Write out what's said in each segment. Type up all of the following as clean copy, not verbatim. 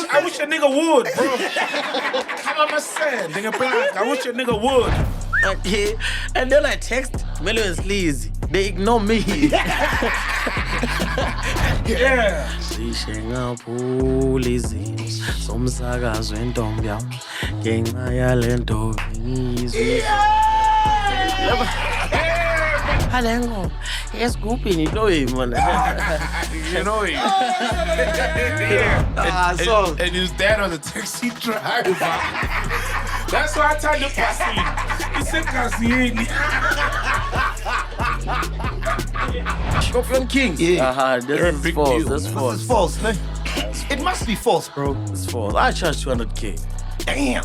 I wish a nigga would, bro. Come on, my son, nigga black. I wish a nigga would. Okay. And then I text Melo and Sleazy. They ignore me. Yeah. Sishengaphula izimo somsakazo wentombi yam ngenxa yalento ngizwe. Halengo esigubhini lo yimona. You know it. And his dad on the taxi driver. That's why I told the pussy. He said, "Kasini." Scorpion King. Yeah. This is false. deal. This is false. This is false, man. It must be false, bro. It's false. I charge 200K. Damn.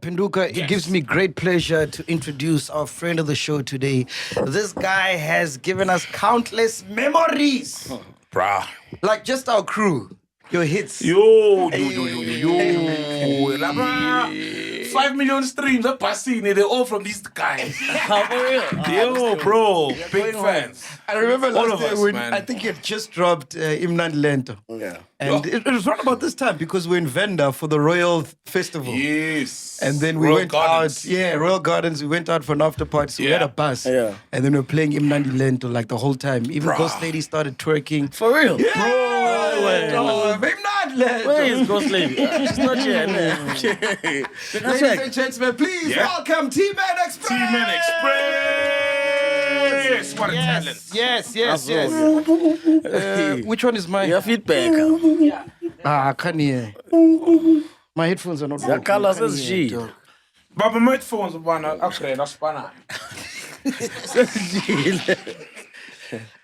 Pinduka, it gives me great pleasure to introduce our friend of the show today. This guy has given us countless memories. Bruh. Like just our crew, your hits. Yo. 5 million streams, the pussy, they're all from these guys. Yo, bro, big fans. I remember All last of year us, when man. I think you had just dropped iMnandi Lento. Yeah. And it was right about this time because we're in Venda for the Royal Festival. Yes. And then we Royal went Gardens. out, Royal Gardens. We went out for an after party. So we had a bus. Yeah. And then we were playing iMnandi Lento like the whole time. Even Ghost Lady started twerking. For real? Yeah. Bro. iMnandi Lento. Where is Ghost Lady? She's not here. Ladies and gentlemen, please welcome Tman Xpress. Tman Xpress. What a talent. Yes. Which one is mine? Your feedback. I can't hear. My headphones are not Your working. color I can't says hear, G. dog. Baba, my headphones are one. Okay, that's fine.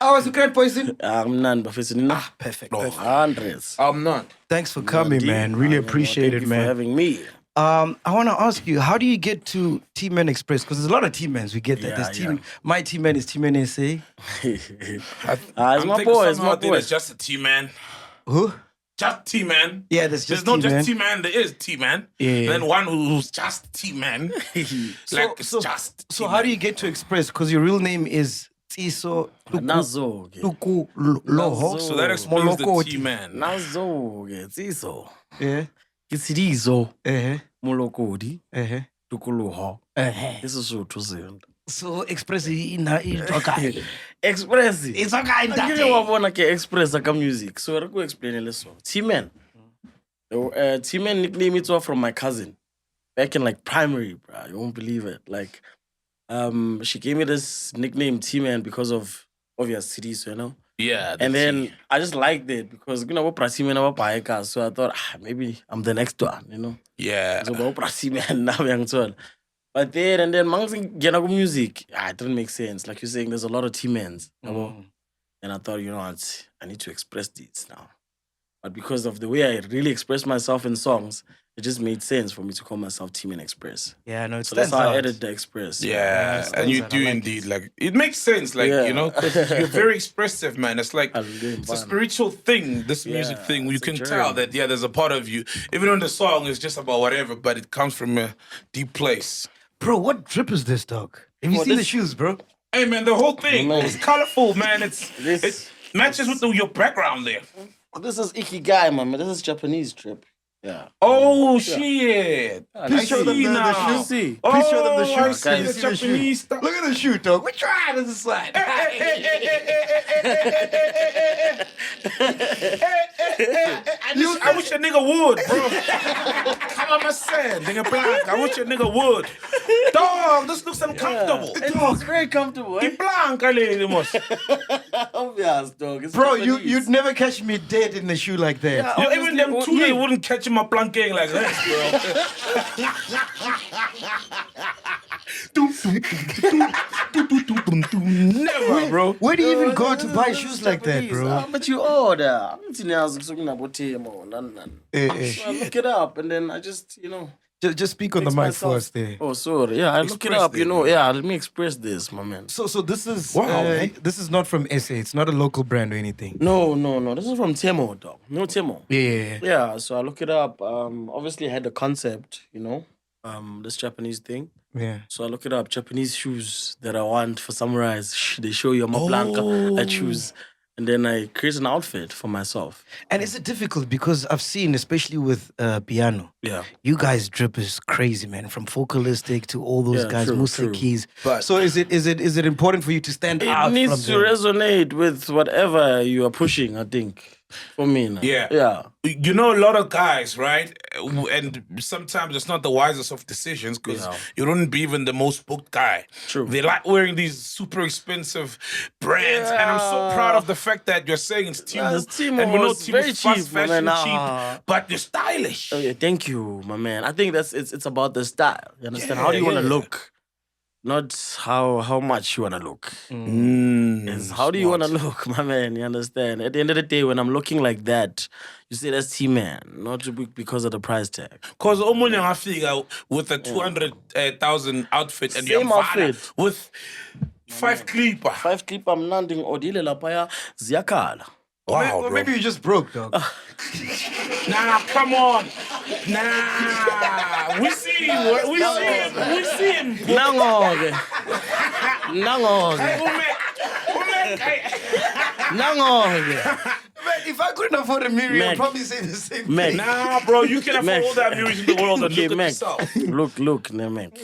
I was a great poison. I'm none, but it's not Perfect. hundreds. I'm not. Thanks for coming, man. Really appreciate Thank it, you for man. having me. I want to ask you, how do you get to Tman Xpress? Because there's a lot of Tmans. We get that. Yeah, There's my Tman is Tman SA. It's I'm my thinking boy. It's somehow my boy. It's just a T-man. Who? Just T-man. Yeah, there's There's just not T-Man. just T-man, there is T-man. Yeah. And then one who's just T-man. Like, it's just So T-man. how do you get to Xpress? Because your real name is Tsiso Nazo. Tuku Loho. So that explains the Molokoti. T-man. Nazo. It's iso. Yeah. It's izo. Uh-huh. Molokodi. Uh-huh. Tukuluho. Uh-huh. This is so to say. So Xpress is okay. Express. It's okay. I want to express like music. So I go explain this song. Tman. Tman nickname it from my cousin. Back in like primary, bro. You won't believe it. Like, she gave me this nickname Tman because of obvious cities, you know. Yeah. And then I just liked it because you know what Tman about so I thought maybe I'm the next one, you know. Yeah. So about Tman now young too. But then and then Genago music, it didn't make sense. Like you're saying, there's a lot of Tmans. And I thought, you know what, I need to express these now. But because of the way I really express myself in songs, it just made sense for me to call myself Tman Xpress. Yeah, no, So that's how I added the Express. Yeah, and you do indeed. Like, it makes sense. Like, you know, 'cause you're very expressive, man. It's like, it's a spiritual thing, this music thing. You can tell that, there's a part of you. Even on the song, it's just about whatever, but it comes from a deep place. Bro, what drip is this, dog? Have you seen the shoes, bro? Hey, man, the whole thing is colorful, man. It matches with your background there. This is Ikigai, man. This is Japanese trip. Yeah. Oh, shit. Please show them the shoe. See. Please show them the shoe. I see the Japanese stuff. Look at the shoe, dog. Which one is the slide? I wish a nigga would, bro. Come on, my son, nigga black. I wish a nigga would. Dog, this looks uncomfortable. It looks very comfortable. Di blanca, lady, mos. Obvious, dog. It's Bro, Japanese. you'd never catch me dead in a shoe like that. Yo, even them two, they wouldn't catch him a planking like this, bro. Never, bro. Where do you even go to buy shoes like that, bro? But you order. I'm telling you, so I look it up and then I just, Just speak on the mic for us there. Oh, sorry. Yeah, I look it up, Yeah, let me express this, my man. So this is Wow, this is not from SA. It's not a local brand or anything. No. This is from Tmo, dog. No Tmo. Yeah. Yeah, so I look it up. Obviously, I had the concept, this Japanese thing. Yeah. So I look it up. Japanese shoes that I want for Samurais. They show you Blanca at shoes. And then I create an outfit for myself. And is it difficult? Because I've seen, especially with piano, you guys drip is crazy, man. From vocalistic to all those guys, Musa keys. But so is it important for you to stand out? It needs to resonate with whatever you are pushing, I think. For me now. Yeah. You know, a lot of guys, right? And sometimes it's not the wisest of decisions because you don't be even the most booked guy. True. They like wearing these super expensive brands. And I'm so proud of the fact that you're saying it's Timo. And we know Timo's fast fashion, cheap, but you're stylish. Oh, yeah, thank you, my man. I think it's about the style. You understand? How do you want to look? Not how much you want to look. It's how do you want to look, my man? You understand? At the end of the day, when I'm looking like that, you say that's Tman, not because of the price tag. Because omunye ngafika with a 200,000 outfit and Same you're outfit. with 5 clipper. 5 clipper, I'm landing odile lapaya ziyakala. Wow, Or bro. maybe you just broke, dog. Nah, come on. Nah. We see him. We see him. Nangoke. Man, if I couldn't afford a mirror, I'd probably say the same thing. Nah, bro, you can afford all that music in the world and look at yourself. Look, Mac.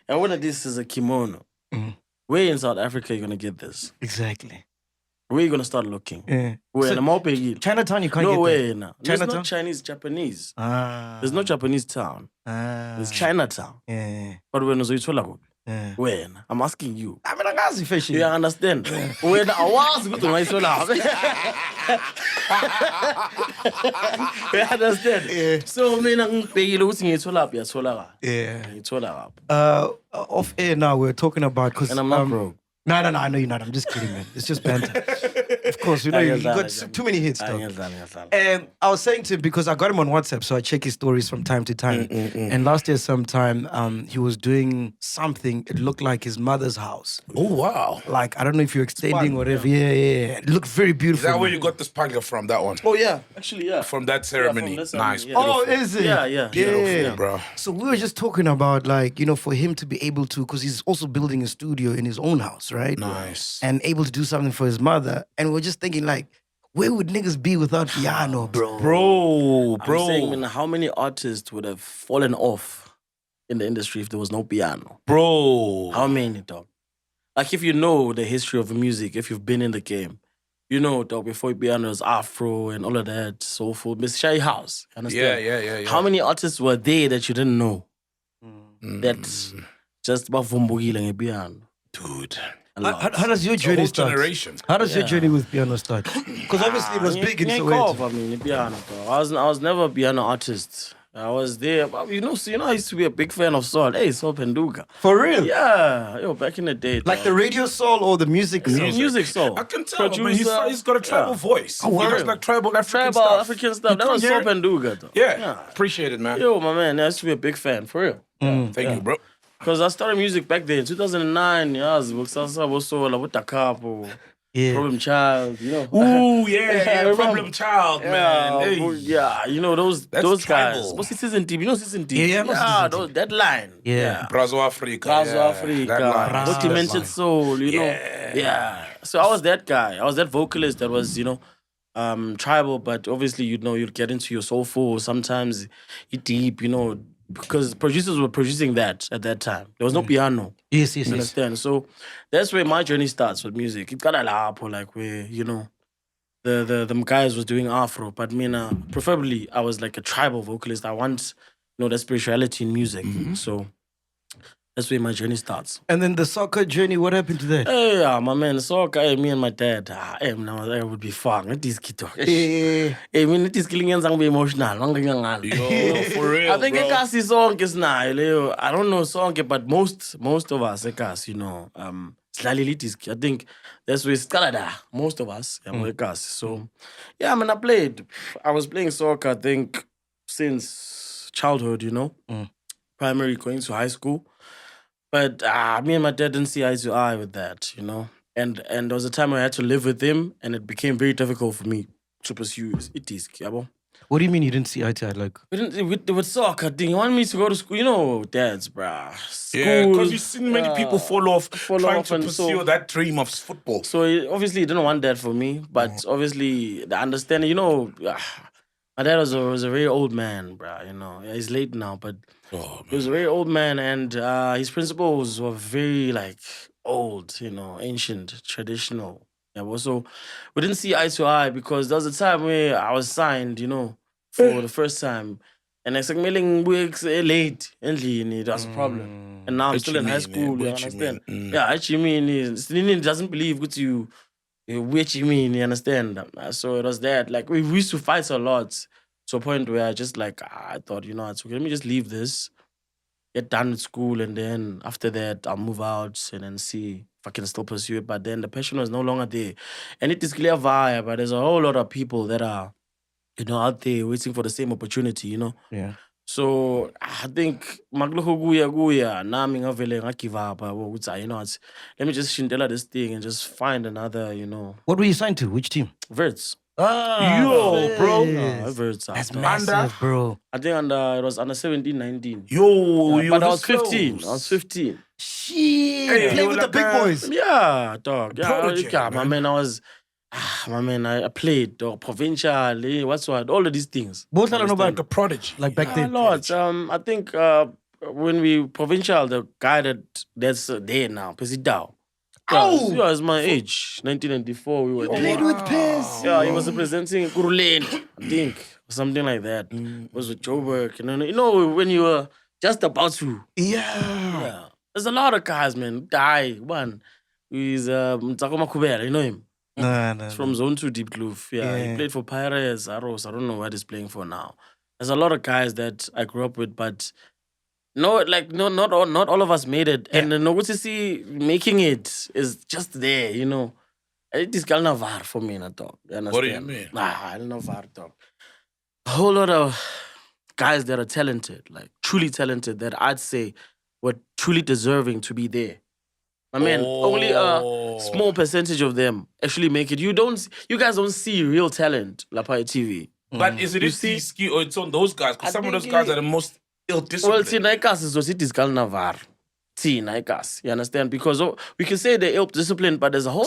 And one of this is a kimono. Where in South Africa are you going to get this? Exactly. Where are you going to start looking? Yeah. Where? So, Chinatown, you can't get No way. that. No. There's Chinatown? no Chinese, Japanese. Ah. There's no Japanese town. There's Chinatown. Yeah. But when Zoitola, Yeah. when? I'm asking you. I mean, I got fashion. You understand? When I was with my solar. You understand? Yeah. So, I'm paying you to solar. Yeah. Solar. Off air now, we're talking about... And I'm not broke. No, I know you're not. I'm just kidding, man. It's just banter. Of course, you got too many hits, though. And I was saying to him, because I got him on WhatsApp, so I check his stories from time to time. And last year sometime, he was doing something. It looked like his mother's house. Oh, wow. Like, I don't know if you're extending or whatever. Yeah. It looked very beautiful. Is that where you got the spangle from, that one? Oh, yeah. Actually, yeah. From that ceremony. Nice. Beautiful. Oh, is it? Yeah. Yeah, bro. So we were just talking about, like, for him to be able to, because he's also building a studio in his own house, right? Nice. And able to do something for his mother. And we're just thinking, like, where would niggas be without piano, bro? Bro. I'm saying, how many artists would have fallen off in the industry if there was no piano? Bro. How many, dog? Like, if you know the history of music, if you've been in the game, dog, before piano was Afro and all of that, soulful, Miss Shy House. Understand? Yeah. How many artists were there that you didn't know? That's just about Vumbugile and piano. Dude. How does your journey start? Generation. How does your journey with piano start? Because obviously it was big in Soweto. I mean, piano, bro. I was never a piano artist. I was there. But I used to be a big fan of soul. Hey, Soul Penduka. For real? Yeah. Back in the day. Like the radio soul or the music soul? Music soul. I can tell, man. He's got a tribal voice. Oh, he has like tribal African stuff. That was Soul Penduka, though. Yeah. Appreciate it, man. Yo, my man. I used to be a big fan. For real. Thank you, bro. Because I started music back then, 2009. Yeah, I was also with the couple. Yeah. Problem Child, Ooh, yeah, Problem Child, man. Hey. Those tribal. guys. What's Season T? Season T? Yeah, that line. Yeah. Brazo Africa. What Dimension Soul, Yeah. So I was that guy. I was that vocalist that was, tribal, but obviously, you'd get into your soulful, sometimes deep, because producers were producing that at that time. There was no piano. Yes. You understand? So that's where my journey starts with music. It got a lapo, like where, the guys was doing Afro, but preferably I was like a tribal vocalist. I want, that spirituality in music. So That's where my journey starts. And then the soccer journey, what happened to that? Hey, my man, soccer, me and my dad, now I would be fun. It is kito. Hey, it is killing and be emotional. Yo, for real, I think bro. Ekasi song is now. I don't know song, but most of us, Ekasi, I think that's where it's Canada. Most of us, Ekasi. So, yeah, I mean, I was playing soccer, I think, since childhood, primary going to high school. But me and my dad didn't see eye to eye with that, And there was a time where I had to live with him, and it became very difficult for me to pursue it. What do you mean you didn't see eye to eye? Like with soccer thing, you want me to go to school? Dads, bruh. School, yeah, because you've seen many people fall off trying to pursue that dream of football. So obviously, he didn't want that for me. But obviously, the understanding, my dad was a very old man, bruh. Yeah, he's late now, but he was a very old man, and his principles were very old, ancient, traditional. Yeah, so we didn't see eye to eye because there was a time where I was signed, for the first time, and I was weeks late, and that's a problem. And now I'm still in high school. You understand? Yeah, actually, it doesn't believe what you understand? So it was that. Like we used to fight a lot. To a point where I just I thought, it's okay, let me just leave this, get done with school, and then after that, I'll move out and then see if I can still pursue it. But then the passion was no longer there. And it is clear vibe, but there's a whole lot of people that are, out there waiting for the same opportunity, Yeah. So I think guya nami ngavele ngagive up. Let me just shindela this thing and just find another, What were you signed to? Which team? Verts. Yo, bro. Verts. That's massive, bro. I think it was under 17, 19. Yo, but I was 15. Shit. Hey, playing with the big boys. Yeah, dog. Yeah, my man, I played, dog, provincial, what, all of these things. Both I don't know about like a prodigy. Like back then. Lots. I think when we provincial, the guy that's there now, Pesidao. Yeah, it's my age. 1994, we were there. Played with Pez. Yeah, he was representing Kuruleni, I think, or something like that. It was with Joburg. When you were just about to. Yeah. There's a lot of guys, man. One. He's Mtsako Makubela, you know him? No. He's from Zone 2 Deep Kloof. Yeah, he played for Pirates, Arrows. I don't know what he's playing for now. There's a lot of guys that I grew up with, but not all of us made it. Yeah. And Nogutsisi making it is just there, It is Galnavar for me, not dog. You understand? What do you mean? I don't know VAR, dog. A whole lot of guys that are talented, like truly talented, that I'd say were truly deserving to be there. I mean, only a small percentage of them actually make it. You guys don't see real talent, Lapai TV. But is it ski or it's on those guys? Because some of those guys are the most ill-disciplined. Well, Tinaikas is what it is called Navar. Tinaikas, you understand? Because we can say they're ill-disciplined, but there's a whole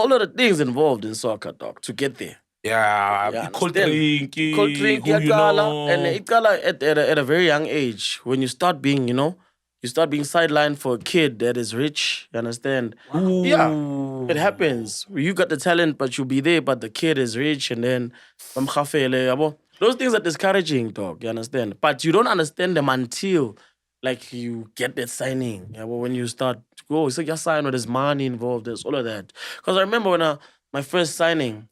lot of things involved in soccer, dog, to get there. Yeah, cold drink, and at a very young age, when you start being, you start being sidelined for a kid that is rich, you understand? Ooh. Yeah, it happens. You got the talent, but you'll be there, but the kid is rich, and then those things are discouraging, dog, you understand? But you don't understand them until you get that signing. Yeah, when you start to go, it's your sign, there's money involved, there's all of that. Because I remember when my first signing,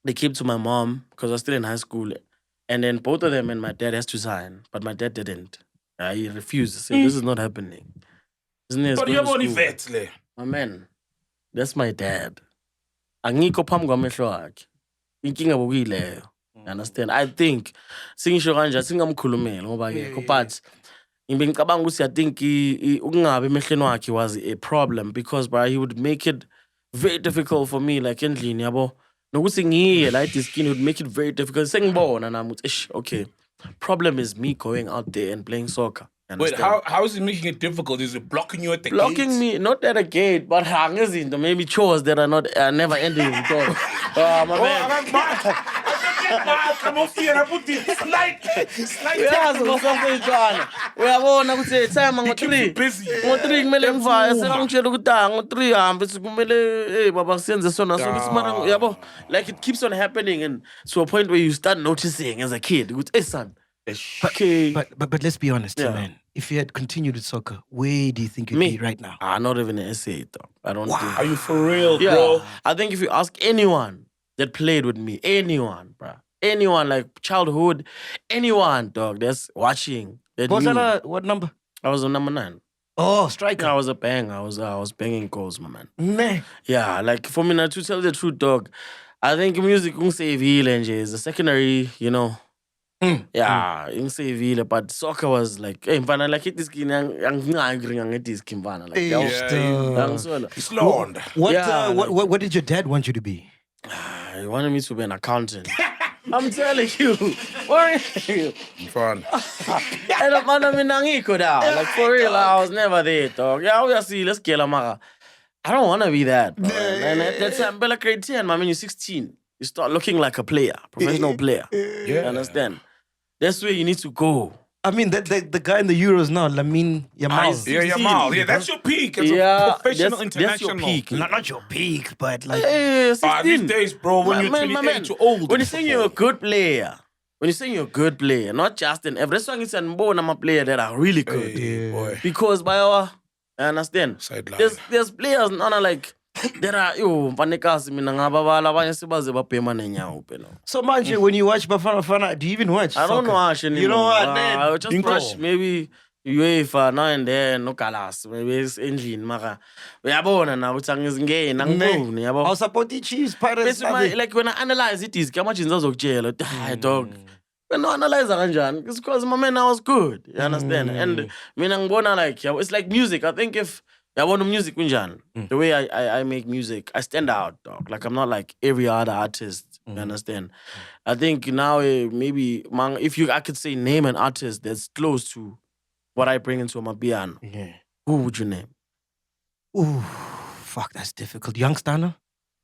they came to my mom, because I was still in high school, and then both of them and my dad has to sign, but my dad didn't. He refused to say, this is not happening. But you have only vets, le. My man, that's my dad. Angiko phambi kwamehlo akhe. Inkinga bokuyileyo. Understand? I think singisho kanje singamkhulumela ngoba ke but ngicabanga ukuthi I think ukungabe emehlweni wakhe was a problem because he would make it very difficult for me endlini yabo. Nokuthi ngiye la ediskin would make it very difficult. Sengibona nami ukuthi okay. Problem is me going out there and playing soccer. Wait, how is it making it difficult? Is it blocking you at the gate? Blocking me, not at a gate, but maybe chores that are not never ending. My man. Come off here, I put this slide. Yeah, uyabona ukuthi time ngo3 ngo3 kumele ngivaya sekangitshela ukuthi ngo3 hambe sikumele baba siyenze sona so ukuthi mara yabo it keeps on happening and to a point where you start noticing as a kid ukuthi son okay but let's be honest, man. if you had continued with soccer, where do you think you'd be right now? Not even an SA, though. I don't think. Are you for real, bro? I think if you ask anyone that played with me, anyone, bro, anyone like childhood, anyone, dog, that's watching. What number? I was on number 9. Oh, striker. I was a bang. I was banging goals, my man. Nah. Yeah, like for me now, to tell the truth, dog, I think music is a secondary, you know. Yeah, ingisevile, but soccer was like, hey, mfana, like it is what did your dad want you to be? He wanted me to be an accountant. I'm telling you. Fun. Like for real, I was never there, dog. Yeah, obviously, let's kill I don't want to be that. And at that time, Bella grade 10, I mean, you're 16. You start looking like a player, professional player. Yeah. You understand? That's where you need to go. I mean, the guy in the Euros now, Lamine Yamal. Yeah, Yamal. Yeah, that's your peak as a professional international. That's your peak. Not your peak, but like... these days, bro, when you're 28, you're old. When you're saying you're a good player, not just an average, that's why it's a player that are really good. Hey, boy. Because by our... I understand. There's players not like... There are So Manje, when you watch Bafana Fana, do you even watch? I don't watch anymore. You know what? I just watch maybe UEFA now and then, no colors. Maybe it's engine, mara. Uyabona na uthanga izingene angiboni, yabo. I support the Chiefs, Pirates. Like when I analyze it, is how much ngizokutshela. Dog. When I analyze kanjani, it's because my man I was good. You understand? And mina ngibona like it's like music. I think if I want music, the way I make music, I stand out, dog. Like I'm not like every other artist. You understand? I think now maybe if I could say name an artist that's close to what I bring into my piano, who would you name? Ooh, fuck, that's difficult. Youngster?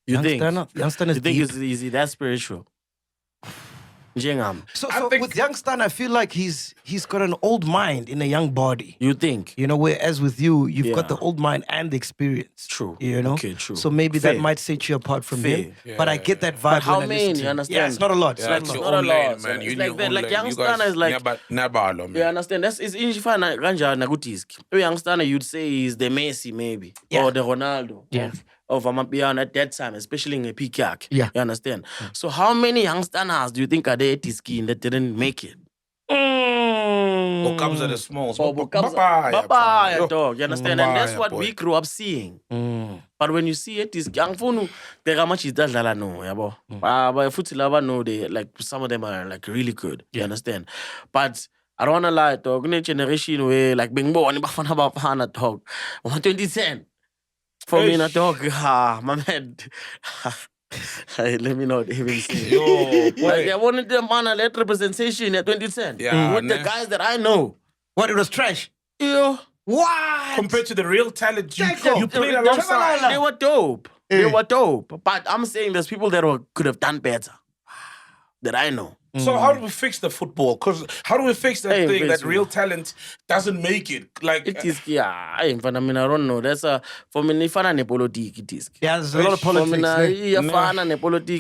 You think? Youngster is you think it's easy? That's spiritual. So with Youngster, I feel like he's got an old mind in a young body. You think? You know, whereas with you've got the old mind and the experience. True. You know? Okay, true. So maybe that might set you apart from him. Yeah. But I get that vibe. But how when I many? listen to You understand? Yeah, it's not a lot. Yeah, It's not a lot. Man. It's like that. Like Youngster is like... You understand? That's it's injifana ganja nagutisk. Youngster, you'd say is the Messi maybe. Or the Ronaldo. Yeah. Of Amapiano at that time, especially in a Peacock. Yeah. You understand? So how many youngsters do you think are there at this skin that didn't make it? Or Kabza the Smalls. Bye, dog. You understand? And that's what we grew up seeing. But when you see it, this young phone, there are much is that no, yabo. But Futilava know they like some of them are like really good. You understand? But I don't wanna lie, dog. New generation where like being born about dog. 2010. For me, not dog, my man. Let me not even say. Yo, like, I wanted them on a let representation at 2010. Yeah, with the guys that I know. What, it was trash? Yeah. What? Compared to the real talent you played alongside. They were dope. They were dope. But I'm saying there's people that could have done better. That I know. So how do we fix the football? Because how do we fix that thing that real talent doesn't make it? Like it is, I don't know. That's for me. If I'm politics, it is. Yeah, there's a lot of politics.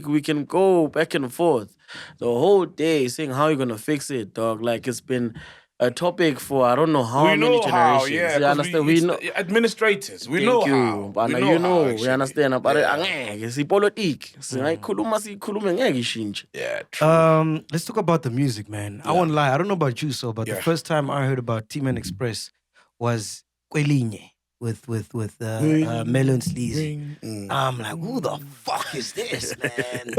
We can go back and forth the whole day saying how you're gonna fix it, dog. Like it's been a topic for I don't know how many generations. Yeah, you understand? We know administrators. We know how. But you know, we understand. But it's politics. Yeah. True. Let's talk about the music, man. I won't lie. I don't know about you, but the first time I heard about Tman Xpress was Kwelinye with Melon Sleazy. I'm like, who the fuck is this, man?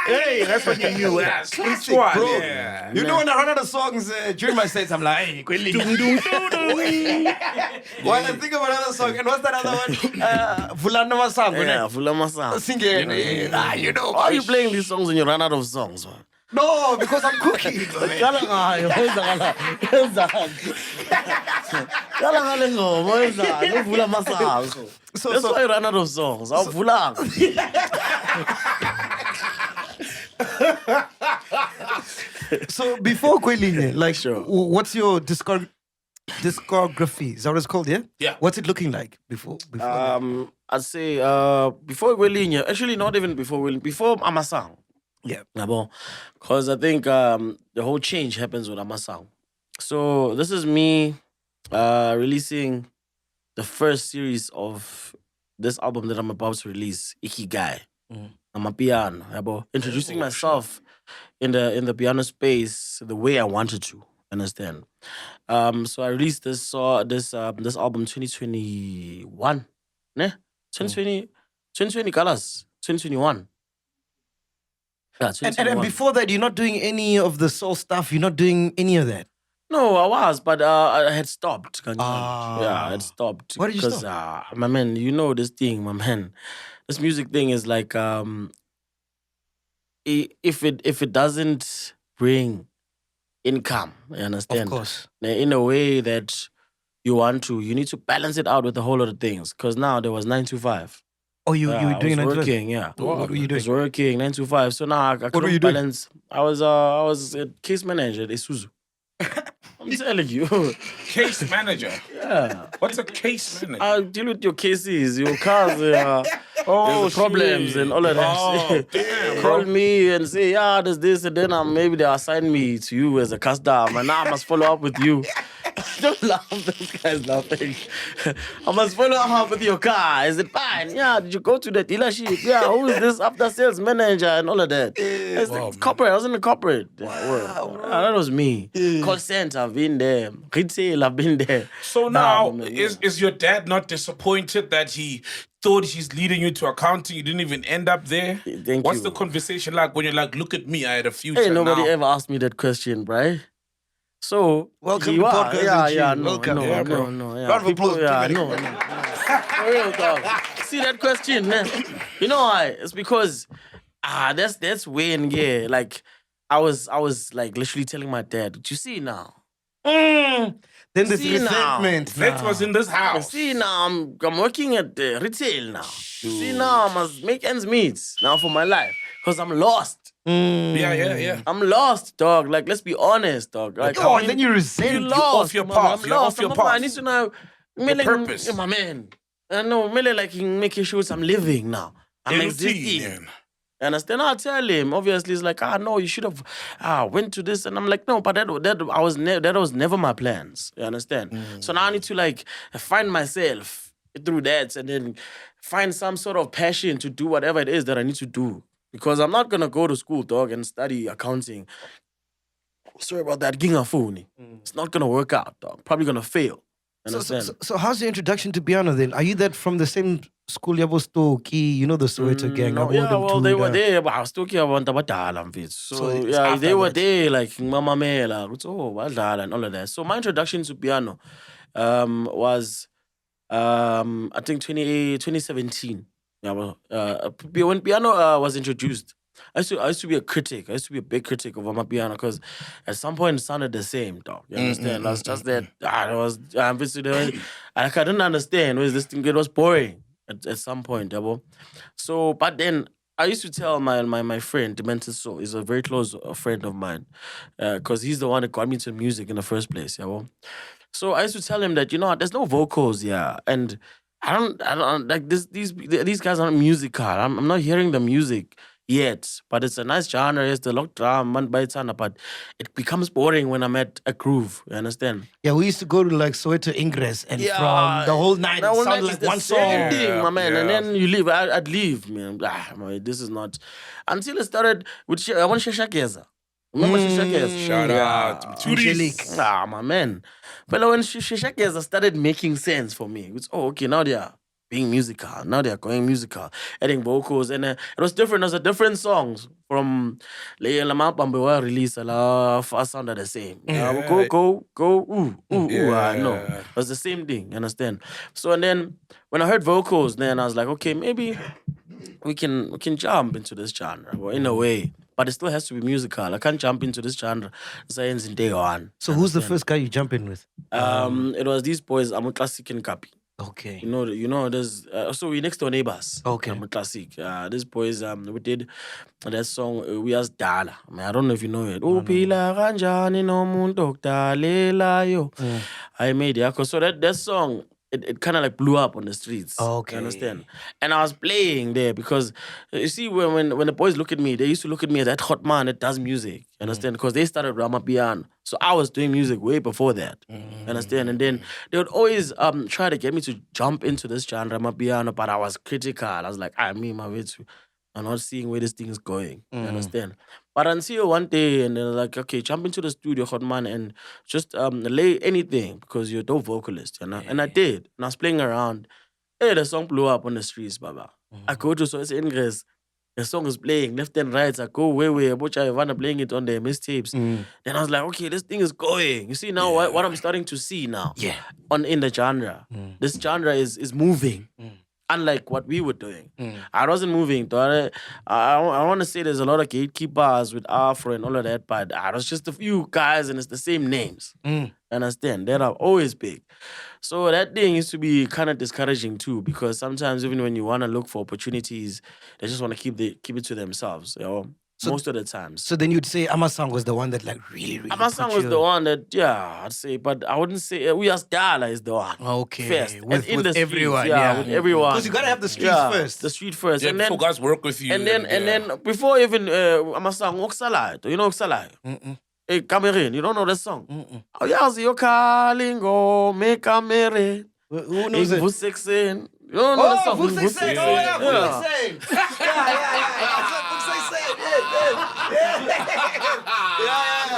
Hey, that's when you knew that. Classic, bro. Yeah. You know, when I run out of songs during my sets, I'm like, hey, Kwelinye. When I think of another song, and what's that other one? Vulana Masango. Yeah, Vulana Masango. Sing it. You know. Why are you playing these songs when you run out of songs, man? No, because I'm cooking. That's why you run out of songs. I'll vula. So before Kwelinye, like, what's your discography? Is that what it's called? Yeah. Yeah. What's it looking like before? I'd say before Kwelinye. Actually, not even before Kwelinye. Before Amasang. Yeah. Because I think the whole change happens with Amasang. So this is me releasing the first series of this album that I'm about to release, Ikigai. I'm a piano. Introducing myself in the piano space the way I wanted to. Understand? So I released this album 2021. Ne? 2020 colors. 2021. Yeah, and before that, you're not doing any of the soul stuff. You're not doing any of that. No, I was, but I had stopped. Yeah, I had stopped. Why did you stop? Because, my man, you know this thing, my man. This music thing is like, if it doesn't bring income, you understand? Of course. In a way that you want to, you need to balance it out with a whole lot of things. Because now there was 9 to 5. Oh, you were doing I was working, yeah. What were you doing? I was working 9 to 5. So now I couldn't balance. I was a case manager at Isuzu. I'm telling you. Case manager? Yeah. What's a case manager? I deal with your cases, your cars, problems and all of that. Oh, damn, Call bro. me and say, yeah, there's this, and then maybe they assign me to you as a customer, and now I must follow up with you. Don't laugh, this guy's laughing. I must follow up with your car. Is it fine? Yeah, did you go to the dealership? Yeah, who is this after sales manager and all of that? It's corporate. I was in the corporate. That was me. Call center, I've been there. Retail, I've been there. So now, is your dad not disappointed that he thought he's leading you to accounting? You didn't even end up there? What's the conversation like when you're like, look at me, I had a future? Hey, nobody ever asked me that question, right? So welcome to podcast. Welcome. No. Round of applause. No. For real talk. See that question, man? You know why? It's because that's when like I was like literally telling my dad, "Did you see now?" Then this resentment. That was in this house. See now, I'm working at retail now. See now, I must make ends meet now for my life because I'm lost. Yeah. I'm lost, dog. Like, let's be honest, dog. Like, and then you resent. You're lost. Off your path. You're off your path. I need to know. Your purpose. My man. I know, like, making sure I'm living now. I'm existing. Man. You understand? I tell him. Obviously, it's like, no, you should have went to this. And I'm like, no, but that was never my plans. You understand? So now I need to, like, find myself through that and then find some sort of passion to do whatever it is that I need to do. Because I'm not going to go to school, dog, and study accounting. Sorry about that, ginga phone. It's not going to work out, dog. Probably going to fail. So how's your introduction to piano then? Are you that from the same school, Yabo Stoki, you know the Soweto gang? No, they were there, but I was talking about Badala. So yeah, they were there, like Mama Mela, Badala and all of that. So my introduction to piano was, I think, 2017. Yeah, when piano was introduced, I used to be a critic. I used to be a big critic of my piano because at some point it sounded the same, dog. You understand? That's just that. I couldn't understand. Was this thing? It was boring at some point, So, but then I used to tell my friend, Demented Soul, he's a very close friend of mine, because he's the one that got me into music in the first place, So I used to tell him that, there's no vocals, and I don't like this. These guys aren't musical. I'm not hearing the music yet, but it's a nice genre. It's the lock drum, but it becomes boring when I'm at a groove. You understand? Yeah, we used to go to like Soweto Ingress, and from the whole night, it sounded like one song. Thing, my man. And then you leave. I'd leave, man. This is not until it started with I want Sheshakeza. Remember Sheshakeza? Shout out. My man. But when Sheshakeza started making sense for me, it's okay, now they are being musical. Now they are going musical, adding vocals, and it was different. It was a different songs from Leemackrazy release. Sounded the same. Go, no, it was the same thing. You understand? So and then when I heard vocals, then I was like, okay, maybe we can jump into this genre, or in a way. But it still has to be musical. I can't jump into this genre science in day one. So who's the first guy you jump in with? It was these boys. I'm a classic and Kapi. Okay. You know. There's so we next door neighbors. Okay. I'm a classic. These boys. We did that song. We as Dala. I don't know if you know it. Upila kanjani no muntu okdalela yo. I made it. So that song it kind of like blew up on the streets. Okay. You understand? And I was playing there because you see when the boys look at me, they used to look at me as that hot man that does music. You understand? Because they started Ramapiano. So I was doing music way before that. You understand? And then they would always try to get me to jump into this genre, Ramapiano, but I was critical. I was like, me, my way to. I'm not seeing where this thing is going. You understand? But until one day, and they're like, okay, jump into the studio, hot man, and just lay anything because you're a dope vocalist, you know? And I did. And I was playing around. Hey, the song blew up on the streets, Baba. I go to Source Ingress. The song is playing left and right. I go way, Bocha Ivana playing it on their mixtapes. Then I was like, okay, this thing is going. You see now what I'm starting to see now in the genre. This genre is moving. Unlike what we were doing. I wasn't moving. I want to say there's a lot of gatekeepers with Afro and all of that, but I was just a few guys and it's the same names. Understand? That are always big. So that thing used to be kind of discouraging too, because sometimes even when you want to look for opportunities, they just want to keep it to themselves, you know? Most of the times. So then you'd say Amasang was the one that like really Amasang was the one that, I'd say, but I wouldn't say, we as Dala is the one. Okay. First. With the everyone. Streets, with everyone. Because you got to have the streets first. The street first. Yeah, and before guys work with you. And then before even Amasang, Oksalai. You know Oksalai? Hey, Cameroon, you don't know that song? Oh, yeah, you're calling, go, make Cameroon. Who knows it? Vusexen. You don't know the song? Vusexen. Oh, yeah, Vusexen.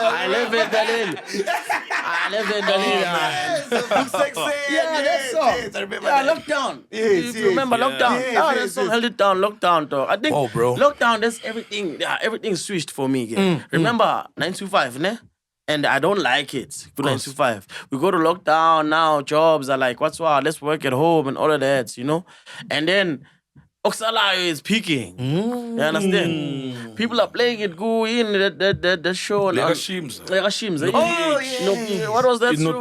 I live in Dalil. Yeah, that song. Yes, I remember Lockdown. Yes, you remember Lockdown? That song held it down, Lockdown. Though. I think Lockdown, that's everything. Yeah, everything switched for me. Remember 925, ne? And I don't like it. 925. We go to lockdown now, jobs are like, what's what? Let's work at home and all of that, you know? And then Oksala is peaking. You understand? People are playing it, go in the show. Legashims. Oh, yeah. What was that show?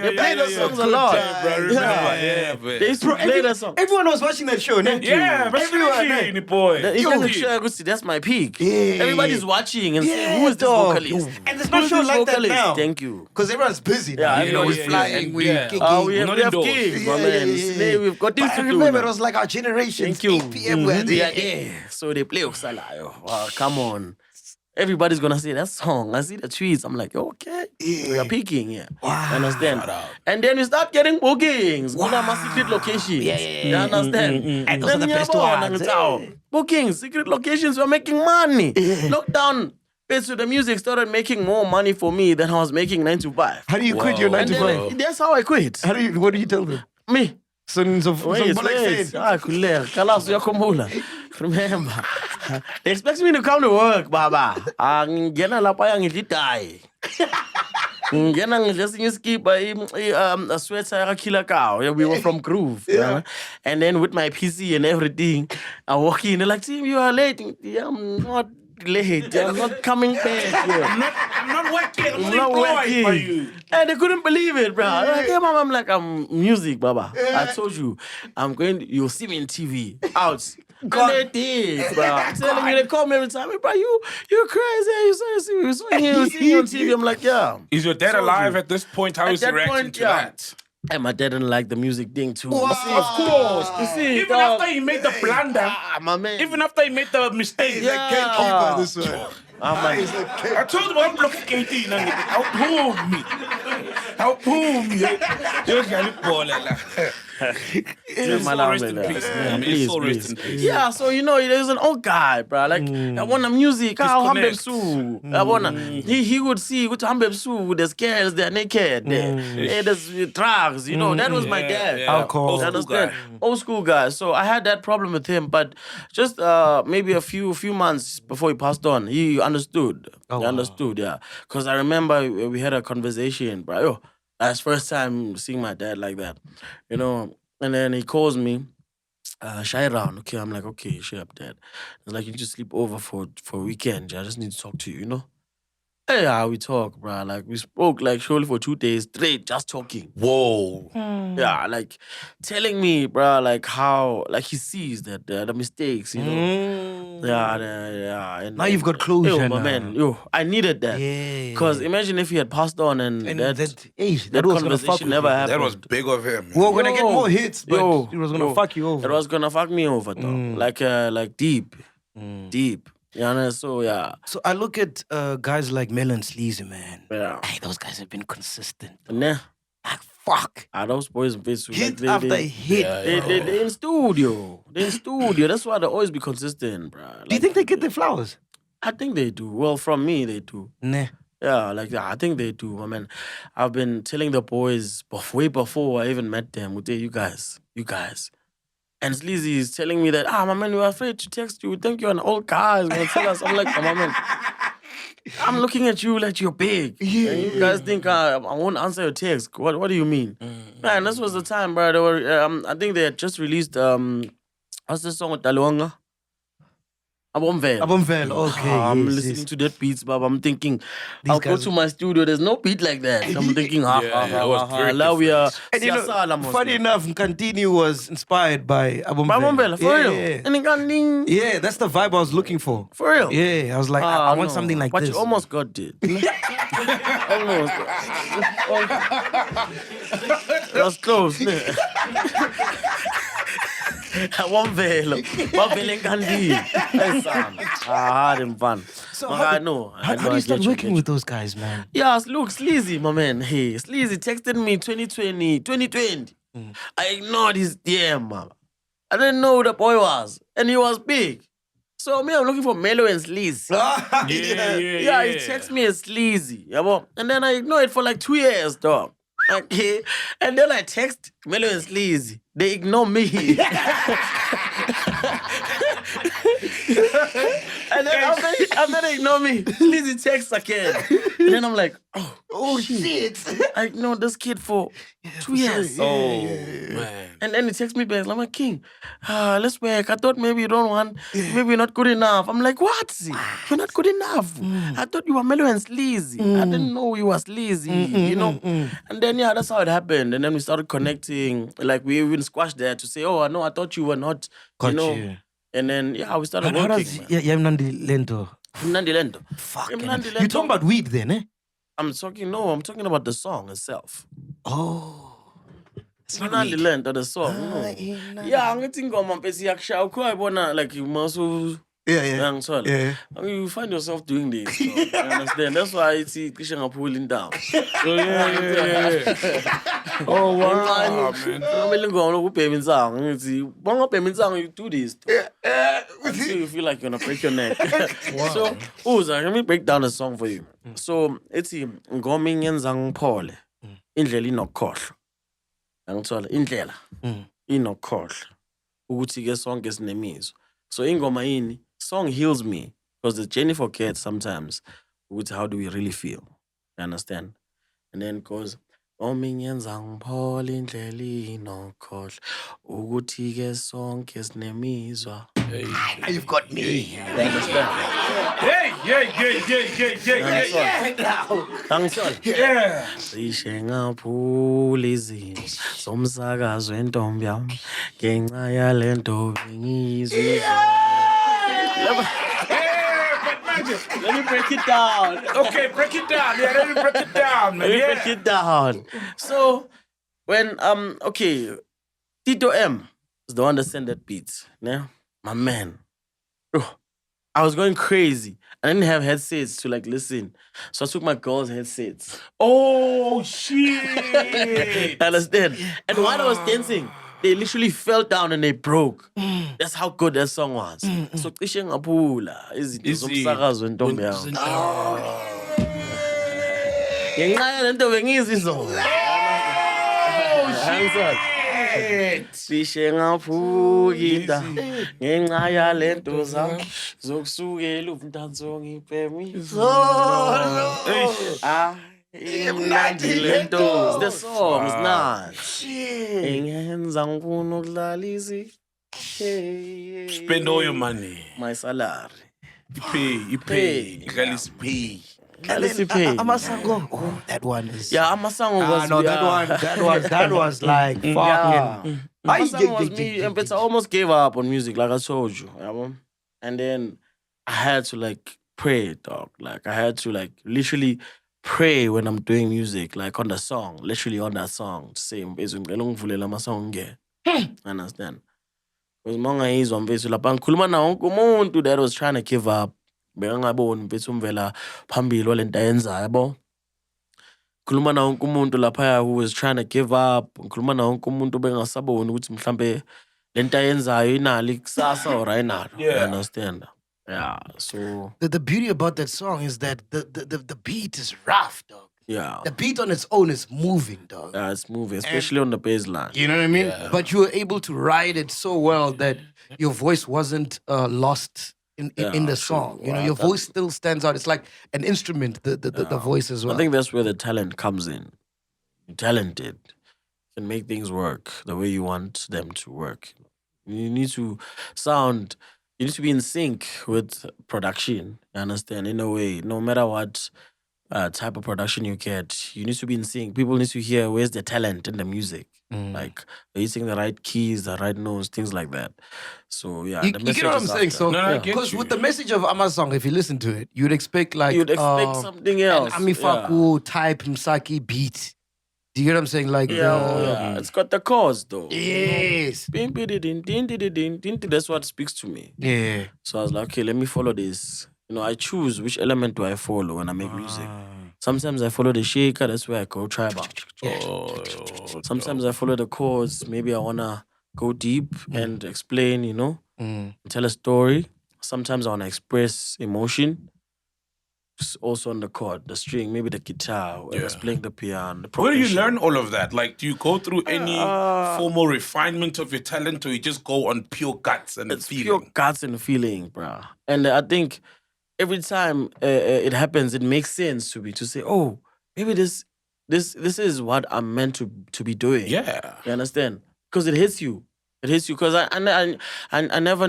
They play those songs a lot. They used to play that song. Everyone was watching that show, no? Yeah, everyone. Boy. That's my peak. Everybody's watching and saying, who is this vocalist? And there's no show like that now. Thank you. Because everyone's busy now. Everyone's flying. We have gigs, my man. We've got things to do. I remember it was like our generation. 8 p.m. where they are there. So they play Oksala. Wow, come on. Everybody's gonna say that song. I see the tweets. I'm like, okay, we are peaking, Wow. Understand? And then we start getting bookings. Wow. My secret locations. You understand? And those are the best ones. Bookings, secret locations. We're making money. Lockdown. So the music started making more money for me than I was making 9 to 5. How do you quit your 9 to 5? That's how I quit. What do you tell them? Me. Sons of Remember. They expect me to come to work, Baba. Ngena lapha yangidlidayi. Ngena ngidlesinye skipper a sweater yakila cow. We were from Groove. And then with my PC and everything, I walk in, they're like, Tim, you are late. I'm not late. I'm not coming back. I'm not working. I'm not working for you. And they couldn't believe it, bro. Like, hey, mom, I'm like, I'm music, Baba. I told you, you'll see me in TV. Out. God. And they did, bro. I'm telling you, they call me every time. Hey, bro, you're crazy. You see me on TV. I'm like, yeah. Is your dad alive at this point? How is he reacting to that? And my dad didn't like the music thing too. Wow. Of course. You see, even after he made the blunder, my man. Even after he made the mistake, he's like gatekeeper this one. I told him I'm blocking KT. Help me. Yeah, so there's an old guy, bro. Like I want a music. He would see with Hambeb with the scales, they're naked. There's drugs, that was my dad. Old school guy. So I had that problem with him, but just maybe a few months before he passed on, he understood. He understood, yeah. Because I remember we had a conversation, bro. That's first time seeing my dad like that, And then he calls me, shy around. Okay, I'm like, okay, shut up, Dad. He's like, you just sleep over for a weekend. I just need to talk to you, Hey, how we talk, bro. Like, we spoke, like, surely for 2 days straight, just talking. Whoa. Yeah, like, telling me, bro, like, how, like, he sees that the mistakes, Yeah. Now you've got closure. My man, I needed that. Yeah. Because imagine if he had passed on and that was gonna fuck conversation never you. happened. That was big of him. We were gonna get more hits, but it was gonna fuck you over. It was gonna fuck me over, though. Like deep. Deep. You know, so yeah. So I look at guys like Melo and Sleazy, man. Yeah. Hey, those guys have been consistent. Nah. Like, fuck. Those boys in Facebook. Hit after hit. They're in studio. That's why they always be consistent, bro. Do you think they get their flowers? I think they do. Well, from me, they do. Nah. Yeah, I think they do. I mean, I've been telling the boys way before I even met them, you guys. And Sleazy is telling me that, my man, we're afraid to text you. We think you're an old guy. He's going to tell us. I'm like, my man, I'm looking at you like you're big. Yeah. And you guys think I won't answer your text. What do you mean? Man, this was the time, bro. They were, I think they had just released, what's the song with Talonga? Abomvel, okay. I'm listening to that beats, but I'm thinking, I'll go to my studio. There's no beat like that. I'm thinking, And funny enough, Nkantini was inspired by Abomvel. For real? Yeah, that's the vibe I was looking for. For real? Yeah, I was like, I want something like but this. But you almost got it. Almost. It was close. One veil Nkandini. I had him fun. So how do you start working with those guys, man? Yeah, look, Sleazy, my man. Hey, Sleazy texted me 2020. I ignored his DM, man. I didn't know who the boy was. And he was big. So me, I'm looking for Melo and Sleazy. Yeah, he texted me as Sleazy. And then I ignored it for like 2 years, dog. Okay. And then I text Melo and Sleazy. They ignore me. And then after they ignore me, Sleazy texts again. And then I'm like, oh shit. I ignored this kid for 2 years. Man. And then he texts me back. I'm like, King, let's work. I thought maybe you don't want, maybe you're not good enough. I'm like, what? You're not good enough. I thought you were Melo and Sleazy. I didn't know you were Sleazy, you know? And then, that's how it happened. And then we started connecting. Like, we even squashed that to say, no, I thought you were not, you know. And then, we started working. How does iMnandi Lento? iMnandi Lento. Fuck. You're talking about weed then, eh? I'm talking about the song itself. Oh. iMnandi Lento, the song. Yeah, I'm getting on my PC. I wanna like you must. Yeah. I mean, you find yourself doing this. So, you understand? That's why I see Christian pulling down. So, yeah. Oh, wow, man. You do this. Until you feel like you're going to break your neck. Wow. So, Uza, let me break down the song for you. So, it's Ngomi Ngenzang Pole. Indlela inokhohlwa. Angithola indlela inokhohlwa. Ukuthi ke sonke sinemizwa. So ingoma yini, song heals me because the journey forgets sometimes with how do we really feel. You understand? And then it goes, Ominyenza ngiphola indlela inokhohlwa ukuthi ke sonke sinemizwa. You've got me. You understand? Yeah. Cishe ngaphula izinto somsakazo wentombi yami ngenxa yalento bengizwe. Let me break it down. Okay, break it down. Yeah, let me break it down, man. Let me break it down. So, when, Tito M is the one that sent that beat. Yeah? My man. Bro, I was going crazy. I didn't have headsets to like listen. So I took my girl's headsets. Oh, shit. Understand? And while I was dancing, they literally fell down and they broke. That's how good that song was. So cishe ngaphula izinto zomsakazo wentombi yami. Ngenxa yalento bengizizona. Cishe ngaphukida ngenxa yalento zami zokusukela umdanso ngibhemizona. iMnandi Lento. The song is not. Ingenza ngifuna ukudlalisa. Spend all your money. My salary. You pay. Pay. Amasango. Oh, that one is. Yeah, Amasango was. No, that was like fucking. Amasango was me, but I almost gave up on music, like I told you. And then I had to like pray, dog. Like I had to like literally pray when I'm doing music, like on the song, literally on that song. Same, understand? Because mangayizwa mfethu lapha ngikhuluma nawo wonke umuntu that was trying to give up. Bekangaboni mfethu umvela phambili walento ayenzayo yabo. Ngikhuluma nawo wonke umuntu lapha who was trying to give up. Ngikhuluma nawo wonke umuntu bengasaboni ukuthi mhlambe lento ayenzayo inalo ikusasa or ayinalo. You understand? Yeah. So the beauty about that song is that the beat is rough, dog. Yeah. The beat on its own is moving, dog. Yeah, it's moving, especially on the bass line. You know what I mean? Yeah. But you were able to ride it so well that your voice wasn't lost in the song. You know, your voice still stands out. It's like an instrument, the voice as well. I think that's where the talent comes in. You're talented. You can make things work the way you want them to work. You need to sound, you need to be in sync with production. You understand? In a way, no matter what type of production you get, you need to be in sync. People need to hear where's the talent in the music. Like, are you using the right keys, the right notes, things like that. So, yeah. You get what I'm saying? So, because with the message of Ama's song, if you listen to it, you'd expect like... You'd expect something else. An Amifaku type Msaki beat. Do you get what I'm saying? Like, it's got the chords though. Yes. That's what speaks to me. Yeah. So I was like, okay, let me follow this. You know, I choose which element do I follow when I make music. Sometimes I follow the shaker, that's where I go tribal. Sometimes I follow the chords. Maybe I wanna go deep and explain, you know, tell a story. Sometimes I wanna express emotion. Also on the chord, the string, maybe the guitar, whoever's playing the piano. Where do you learn all of that? Like, do you go through any formal refinement of your talent, or you just go on pure guts and feeling? Pure guts and feeling, bro. And I think every time it happens, it makes sense to me to say, oh, maybe this is what I'm meant to be doing. Yeah, you understand? Because it hits you. It hits you because I never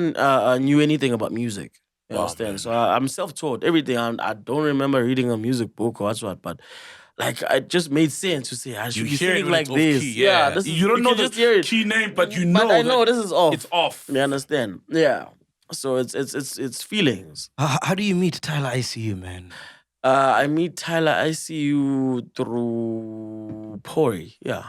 knew anything about music. You understand? So I'm self-taught. Everything. I don't remember reading a music book or what, but like it just made sense to say I should be singing like this. Key, yeah, this is, you don't know the key name, but you know. But I know this is off. It's off. You understand? Yeah. So it's feelings. How do you meet Tyler ICU, man? I meet Tyler ICU through Pori. Yeah.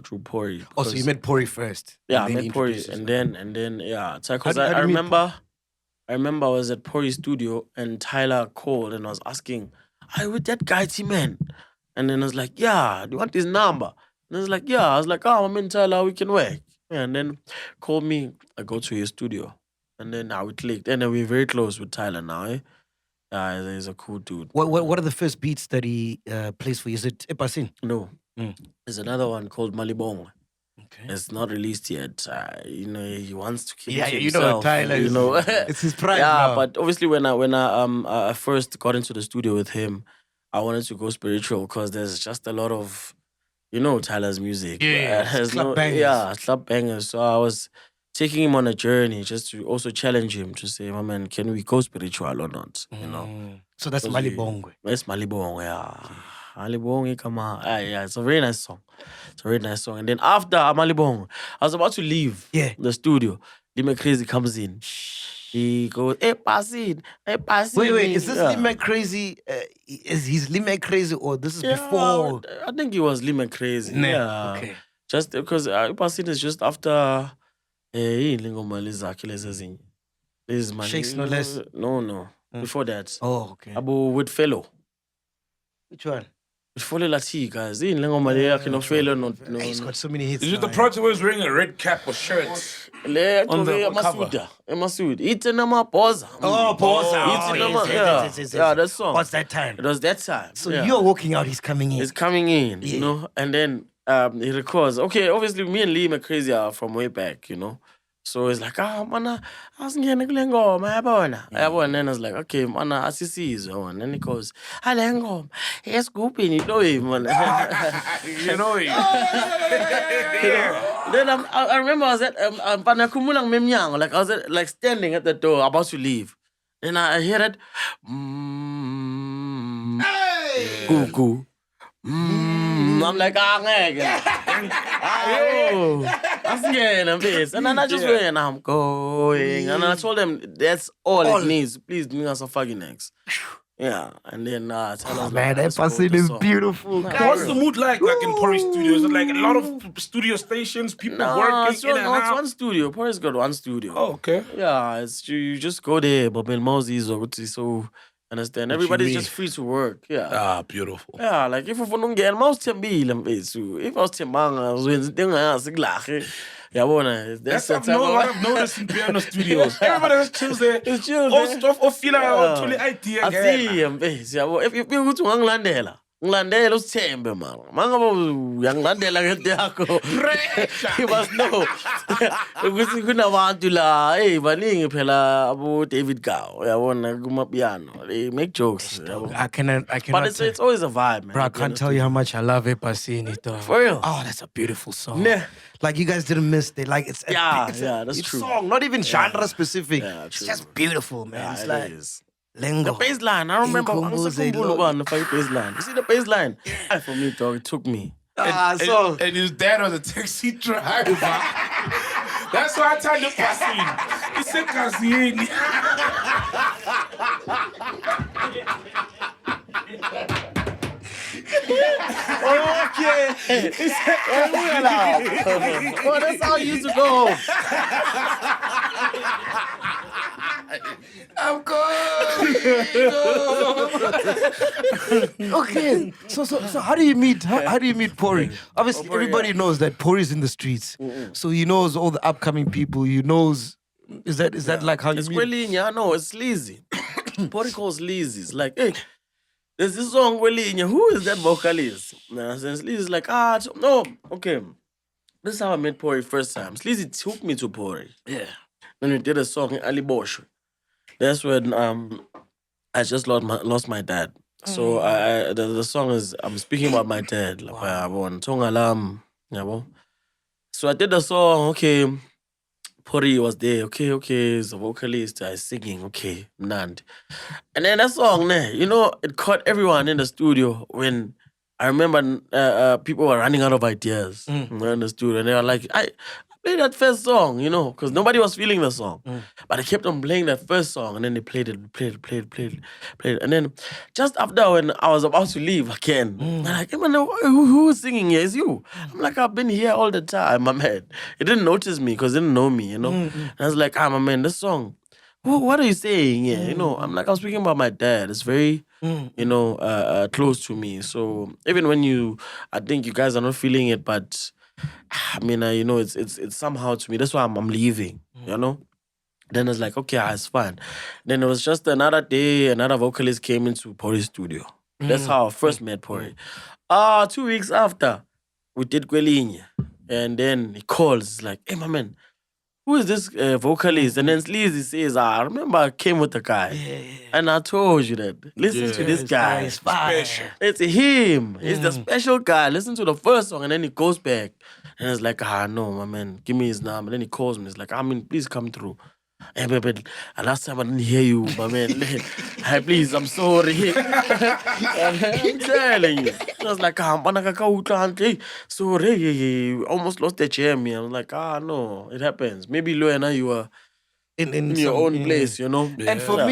Through Pori. Oh, so you met Pori first? Yeah, I met Pori, and then yeah. Because I remember. I remember I was at Pori's studio and Tyler called and was asking, "Are you with that guy, Tman?" And then I was like, "Yeah, do you want his number?" And I was like, "Yeah." I was like, "Oh, I'm in Tyler, we can work." Yeah, and then called me, I go to his studio. And then we clicked. And then we're very close with Tyler now, eh? Yeah, he's a cool dude. What are the first beats that he plays for you? Is it Epasin? No. There's another one called Malibong. Okay. It's not released yet. You know, he wants to keep it to you himself. know Tyler. You know, it's his pride. Yeah, now. But obviously, when I first got into the studio with him, I wanted to go spiritual because there's just a lot of, you know, Tyler's music. Club bangers. Yeah, club bangers. So I was taking him on a journey just to also challenge him to say, "My man, can we go spiritual or not?" You know. So that's Malibongwe. That's Malibong, yeah. Malibong, come on. Yeah, it's a very nice song. It's a very nice song. And then after Malibong, I was about to leave the studio. Leemackrazy comes in. He goes, "Hey, pass it. Hey, pass it." Wait. Is this Leemackrazy? Is he's Leemackrazy or this is before? I think he was Leemackrazy. Yeah. Okay. Just because pass it is just after. This is my Shakes no less. No. Before that. Oh, okay. Abu with fellow. Which one? Follow Lati, guys. He's got so many hits. Is it the project where he's wearing a red cap or shirt? On the cover. Posa. Oh, Posa. Yeah, that song. What's that time? It was that time. So you're walking out, he's coming in. He's coming in, you know, and then he records. Okay, obviously me and Leemackrazy are from way back, you know. So it's like, man, I was getting Glengo, my abona. And then I was like, okay, man, asisizo. And then he goes, Alengo, he's scooping, you know him, man. You know him. Then I remember I was at Panakumulang Memyang, like I was like standing at the door, about to leave. Then I hear it, goo. I'm like, And then I just went, and I'm going. And I told them, that's all it needs. Please do us a fucking next. Yeah, and then man, that passing is beautiful. What's the mood like in Pori Studios? Is it like a lot of studio stations, people working in and out? It's one studio. Pori's got one studio. Oh, okay. Yeah, it's you just go there, but Moses or so understand. Everybody's just free to work. Yeah. Ah, beautiful. Yeah, like if you don't get most tembile, if I was tembanga, that's what I've noticed in piano studios. Everybody just chills there. It's chill. All stuff, all feel out, totally idea. I see him, if you go to Anglandela. Ngilandela usithembe mama. Mangabe uyangilandela ngento yakho. You must know. Ukuthi kunabantu la, baningi phela abo David Gao. Uyabona kuma piano. They make jokes. I cannot. But it's always a vibe, man. Bro, I can't tell you how much I love it, Pasini. For real? Oh, that's a beautiful song. Yeah. Like you guys didn't miss it. Like it's that's true. Song, not even genre specific. It's just beautiful, man. Yeah, it's like Lengo. The bass line, I remember the bass line. You see the bass line? Yeah. For me, dog, it took me. And his dad was a taxi driver. That's why I tried to pass him. He said, Kazini. Okay. He said, oh, that's how you used to go home. I'm going. Okay, so how do you meet? How do you meet Pori? Obviously, everybody knows that Pori's in the streets, so he knows all the upcoming people. He knows. Is that like how you meet? It's really, no, it's Sleazy. Pori calls Sleazy. It's like, hey, there's this song, Welinya. Who is that vocalist? And Sleazy's like, no, okay. This is how I met Pori first time. Sleazy took me to Pori. Yeah. Then we did a song in Ali Bosch. That's when I just lost my dad. So the song is, I'm speaking about my dad. So I did the song, okay. Pori was there, okay, he's a vocalist, he's singing, okay, Nand. And then that song, it caught everyone in the studio when I remember people were running out of ideas in the studio. And they were like, I played that first song, because nobody was feeling the song. But I kept on playing that first song, and then they played it. And then just after, when I was about to leave again, they're like, hey, man, who's singing here? It's you. I'm like, I've been here all the time, my man. He didn't notice me because he didn't know me, And I was like, my man, this song, what are you saying here? I'm like, I was speaking about my dad. It's very, close to me. So even when I think you guys are not feeling it, but I mean, it's somehow to me. That's why I'm leaving, Then it's like, okay, it's fine. Then it was just another day, another vocalist came into Pori's studio. That's how I first met Pori. 2 weeks after, we did Gwelinya. And then he calls, like, hey, my man, who is this vocalist? And then Sleazy says, I remember I came with the guy. And I told you that. Listen to this guy. It's special. It's him. He's the special guy. Listen to the first song. And then he goes back. And it's like, no, my man, give me his number. And then he calls me. He's like, please come through. Hey, baby, last time I didn't hear you, my man. Hey, please, I'm sorry. I'm telling you. I was like, sorry, almost lost the chair, me. I was like, no, it happens. Maybe Loena, you are in your own place, And for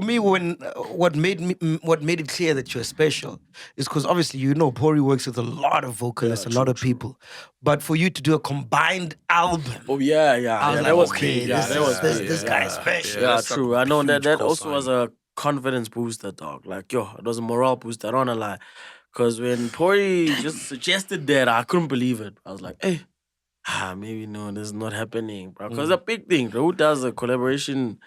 me, when what made it clear that you're special is because obviously Pori works with a lot of vocalists, a lot of people, but for you to do a combined album, I was like, that was okay. This guy is special. Yeah, true. I know that also was a confidence booster, dog. Like, it was a morale booster. I don't wanna lie, because when Pori just suggested that, I couldn't believe it. I was like, hey. Maybe no, this is not happening, bro. Because it's a big thing, bro. Who does a collaboration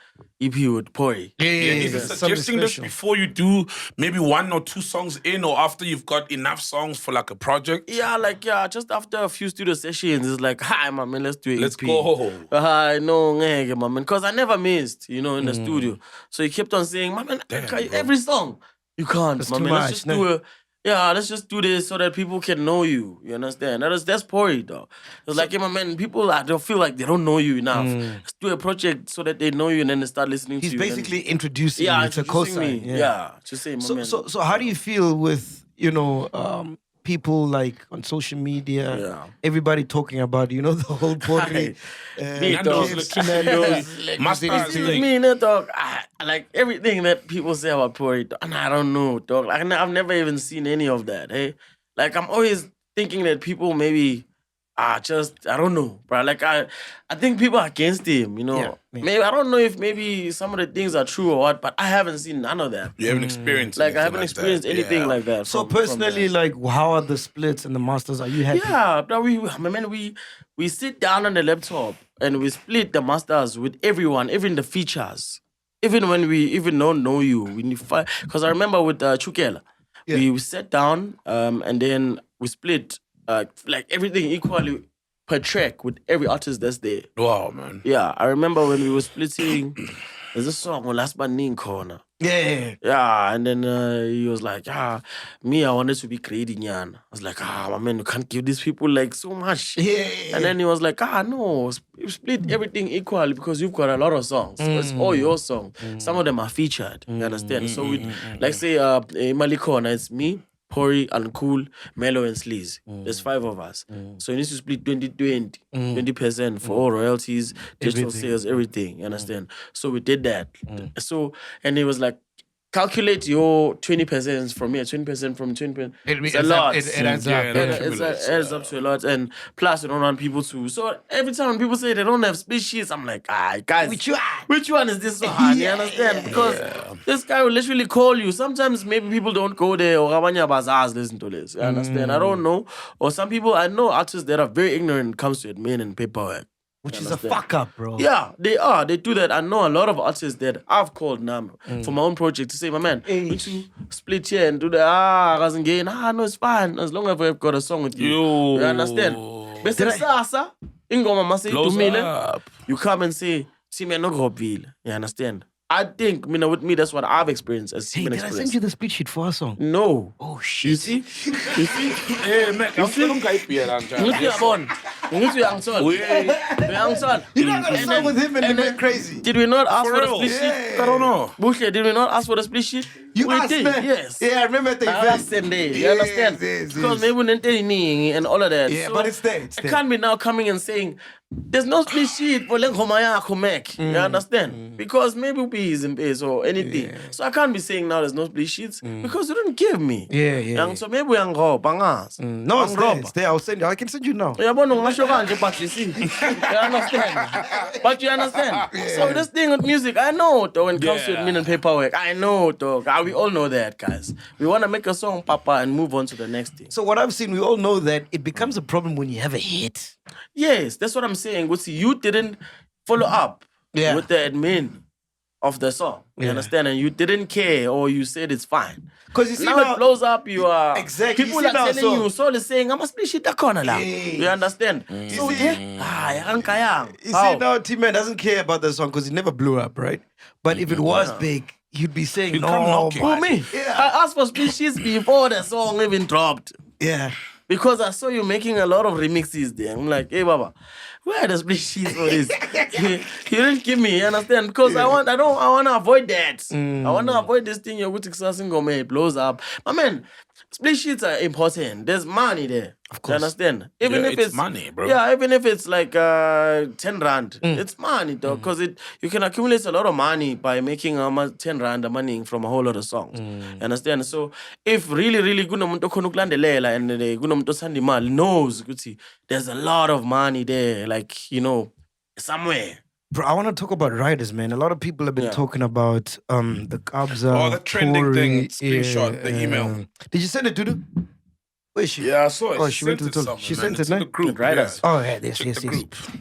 EP with Pori? Yeah. He's suggesting this before you do maybe 1 or 2 songs in, or after you've got enough songs for like a project? Just after a few studio sessions, it's like, hi, my man, let's do it. Let's go. No, my man. Because I never missed, in the studio. So he kept on saying, my man, every song. You can't, that's my man. Let's just do it. Let's just do this so that people can know you. You understand? That's Pori, though. It's like, my man, people don't feel like they don't know you enough. Let's do a project so that they know you and then they start listening to you. He's basically introducing you to me. Just say, my man. So how do you feel with, people like on social media, everybody talking about, the whole Pori. Dog. Like everything that people say about Pori, and I don't know, dog. Like, I've never even seen any of that. Hey, like I'm always thinking that people maybe I don't know, bro. Like I think people are against him, Maybe I don't know if maybe some of the things are true or what, but I haven't seen none of that. You haven't experienced I haven't experienced anything like that. So personally, like, how are the splits and the masters? Are you happy? Yeah, but we sit down on the laptop and we split the masters with everyone, even the features, even when we even don't know you. Because I remember with Chukela, we sat down and then we split. Like everything equally per track with every artist that's there. Wow, man. Yeah, I remember when we were splitting, there's a song on Last Banning Corner. Yeah, and then he was like, me, I wanted to be creating Yan. I was like, my man, you can't give these people like so much. And then he was like, no, you split everything equally because you've got a lot of songs. So it's all your songs. Some of them are featured, you understand? So we, like say, Malikona, it's me, Pori, Uncool, Mellow, and Sleaze. There's 5 of us. So you need to split 20-20, 20% for all royalties, digital sales, everything. You understand? So we did that. So, and it was like, calculate your 20% from here, 20% from 20%. It's a lot. It adds up. It adds up to a lot. And plus, you don't want people to. So every time people say they don't have split sheets, I'm like, guys, which one is this one? You understand? Because this guy will literally call you. Sometimes maybe people don't go there or Rabanya Bazaars listen to this. You understand? I don't know. Or some people, I know artists that are very ignorant when it comes to admin and paperwork. Which is a fuck up, bro. Yeah, they are. They do that. I know a lot of artists that I've called now for my own project to say, my man, would you split here and do that? Doesn't gain. No, it's fine. As long as I've got a song with you. You understand? But you come and say, see me, no gropville. You understand? I think, with me, that's what I've experienced as did I send you the split sheet for a song? No. Oh, shit. You see? Hey, Mac, I'm still going to You're not going to song with him and Leemackrazy. Did we not ask for the split sheet? I don't know. Bushia, did we not ask for the split sheet? You asked, did, man. Yes. Yeah, I remember the same day. You understand? Because maybe we didn't and all of that. Yeah, so but it's there. I can't be now coming and saying, there's no split sheet for Lenkomaya Komek. You understand? Because maybe we is in base or anything. Yeah. So I can't be saying now there's no split sheets because you didn't give me. Yeah. So maybe we are bangas. No, it's there. I'll send you. I can send you now. Yeah, but you see. You understand? But you understand? Yeah. So this thing with music, I know though, when it comes to admin and paperwork, I know though. We all know that, guys. We want to make a song, Papa, and move on to the next thing. So what I've seen, we all know that it becomes a problem when you have a hit. Yes, that's what I'm saying. You didn't follow up with the admin of the song. You understand? And you didn't care, or you said it's fine. Because you see now it blows up. You are exactly. People are telling you. So they're saying, "I must split shit that corner now." You understand? So you see now, Tman doesn't care about the song because it never blew up, right? But if it was big, he'd be saying, "No, for me." I asked for split sheets before the song even dropped. Yeah. Because I saw you making a lot of remixes there. I'm like, hey, Baba, where are the split sheets for this? You didn't give me, you understand? Because I want to avoid that. I want to avoid this thing. You're going to it blows up. My man, split sheets are important. There's money there. Of course. You understand? Even if it's money, bro. Yeah, even if it's like 10 rand, it's money though, because you can accumulate a lot of money by making 10 rand money from a whole lot of songs. You understand? So if really kunomuntu khona and kunomuntu osanda imali knows there's a lot of money there, like somewhere. Bro, I want to talk about riders, man. A lot of people have been talking about the Kabza. Oh, the trending thing, screenshot, the email. Did you send it, Dudu? Where is she? Yeah, I saw it. Oh, she went to the top. She sent it, to the group. Riders. Oh, yeah, yes.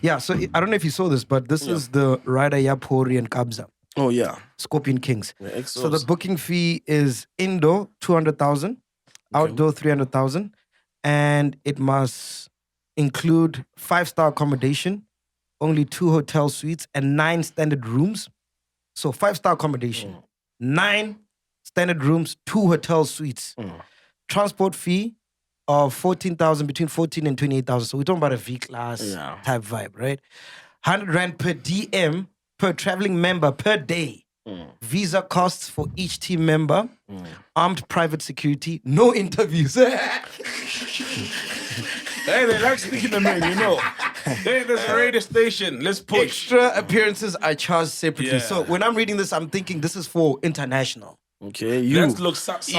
Yeah, so I don't know if you saw this, but this is the rider Pori and Kabza. Oh, yeah. Scorpion Kings. Yeah, so the booking fee is indoor, 200,000, outdoor, 300,000, and it must include 5-star accommodation, only 2 hotel suites, and 9 standard rooms. So 5-star accommodation, 9 standard rooms, 2 hotel suites. Transport fee of 14,000, between 14 and 28,000. So we're talking about a V-class type vibe, right? 100 Rand per DM per traveling member per day. visa costs for each team member, armed private security, no interviews. Hey, they like sneaking them in, you know. Hey, there's a radio station. Let's push. Extra appearances are charged separately. Yeah. So when I'm reading this, I'm thinking this is for international. Okay, Let's look but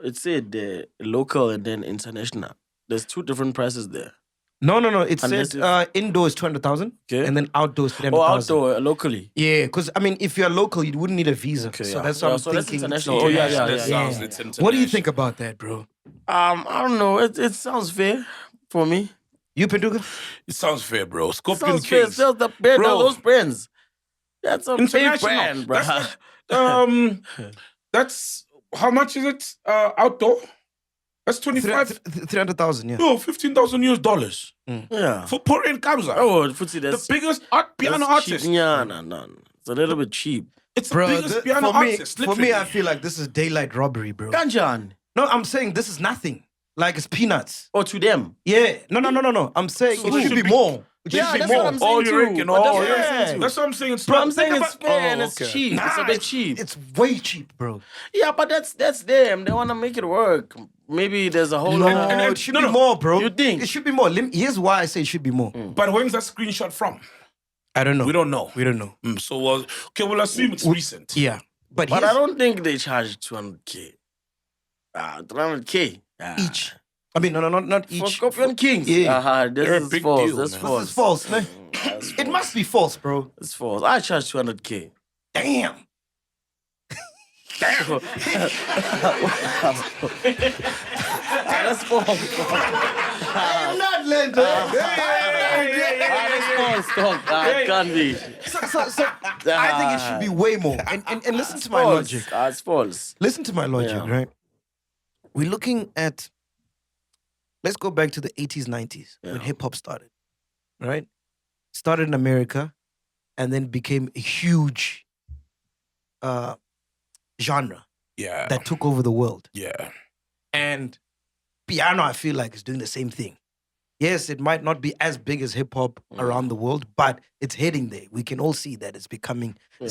it said local and then international. There's two different prices there. No. It says indoors 200,000, and then outdoors 300,000. Oh, outdoor locally. Yeah, because I mean, if you're local, you wouldn't need a visa. Okay, so that's what I'm thinking. That's international. Oh yeah. It's What do you think about that, bro? I don't know. It sounds fair for me. You, Penduka? It sounds fair, bro. Scorpion Sounds fair. Kings. Sells the brand, Bro. those brands. That's a big International. brand, bro. That's how much is it outdoor? That's 25. 300,000, yeah. No, $15,000. Yeah. For Pori and Kabza. Oh, Futsi, that's the biggest piano that's artist. cheap. Yeah, no. It's a little bit cheap. It's the biggest piano artist. For me, I feel like this is daylight robbery, bro. Ganjan. No, I'm saying this is nothing. Like it's peanuts. Or to them. Yeah. No. I'm saying it should be more. It should be that's more. what I'm saying too. You But reckon? that's what I'm saying too. That's what I'm saying. It's Bro, I'm saying think it's about- fair and okay. it's cheap. It's a bit cheap. It's way cheap, bro. Yeah, but that's them. They want to make it work. Maybe there's a whole No, lot. it should be more, bro. You think? It should be more. Here's why I say it should be more. But when's that screenshot from? I don't know. We don't know. We don't know. So, we'll assume it's recent. Yeah. But I don't think they charge 200K. 300K. each. I mean, no, not For each. Scorpion Kings. Yeah. This They're a is big false. deal, That's man. false. This is false, man. That's It false. must be false, bro. It's false. I charge 200K. Damn. That's false. I'm not Lento. That's false, dog. It can't be. So I think it should be way more. And listen to my False. logic. It's false. Listen to my logic, Yeah. right? We're looking at, let's go back to the 80s, 90s when hip hop started, right? Started in America and then became a huge genre Yeah. that took over the world. Yeah. And piano, I feel like, is doing the same thing. Yes, it might not be as big as hip hop around the world, but it's heading there. We can all see that it's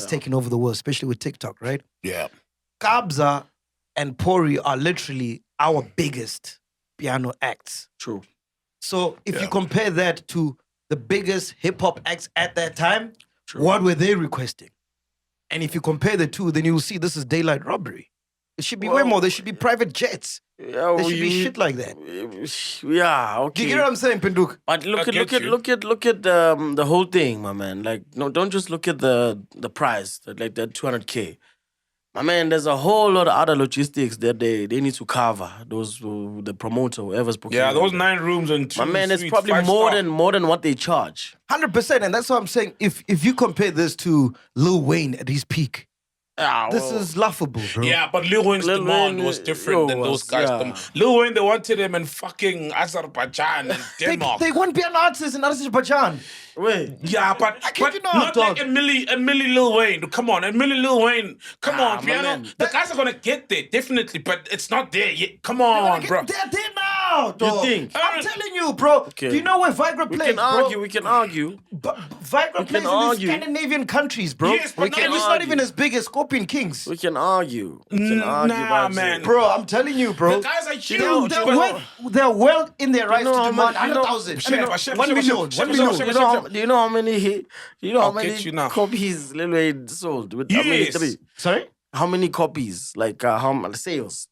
taking over the world, especially with TikTok, right? Yeah. Kabza and Pori are literally our biggest piano acts. True. So if you compare that to the biggest hip hop acts at that time, what were they requesting? And if you compare the two, then you'll see this is daylight robbery. It should be way more. There should be private jets. Yeah, There should be shit like that. Yeah, okay. Do you get what I'm saying, Penduk? But look get at the whole thing, my man. Like, no, don't just look at the price, like that 200K. My man, there's a whole lot of other logistics that they need to cover. Those the promoter, whoever's booking. Yeah, those 9 rooms and 2 My man, it's suites, probably 5-star. more than what they charge. 100%. And that's what I'm saying. If you compare this to Lil Wayne at his peak, this is laughable, bro. Yeah, but Lil Wayne's Lil demand Wayne, was different than those guys. Lil Wayne, they wanted him in fucking Azerbaijan and Denmark. They want piano artists in Azerbaijan. Wait. Yeah, but kid you not, not dog. like a milli Lil Wayne. Come on, a milli Lil Wayne. Come on, my piano. man. The guys are gonna get there, definitely, but it's not there yet. Come on, bro. They're there now, dog. think? I'm telling you, bro. Okay. Do you know where Viagra We plays, can argue. bro? We can argue. But Viagra plays in the argue. Scandinavian countries, bro. Yes, but and not- it's not even as big as Scorpion Kings. We can argue. We can argue. Nah, about man. it. Bro, I'm telling you, bro. The guys are huge. know, but- They're well in their rights know to how demand much- you know- 100,000. Chef, 1 million. chef, 1 chef, million. chef, chef. Do you know how many? You know how I'll many get you now. copies Lil Wayne sold? With how many? Yes. 3? Sorry? How many copies? Like how many sales?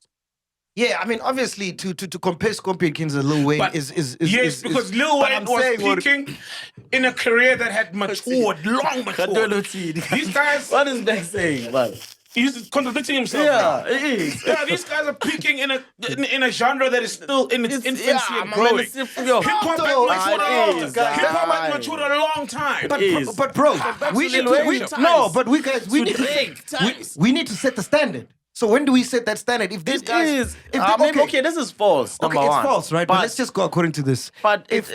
Yeah, I mean, obviously, to compare Scorpion Kings and Lil Wayne But- is Yes, because Lil but Wayne I'm was saying what- peaking in a career that had matured, long matured. These guys, What is that saying, man? he's contradicting himself. Yeah, now. it is. Yeah, these guys are peaking in a genre that is still in its infancy and my man, growing. it's still- yo. Hip hop though. had matured a It long is, time. Hip hop had guys. matured a long time. But, is. but bro, we to need Lil to, Wayne we, times. no, but we guys, we To need to Drake set, times. we need to set the standard. So when do we set that standard? If these It guys, is. if Maybe, okay, this is false. okay, Number it's one. false, right? But But let's just go according to this. But if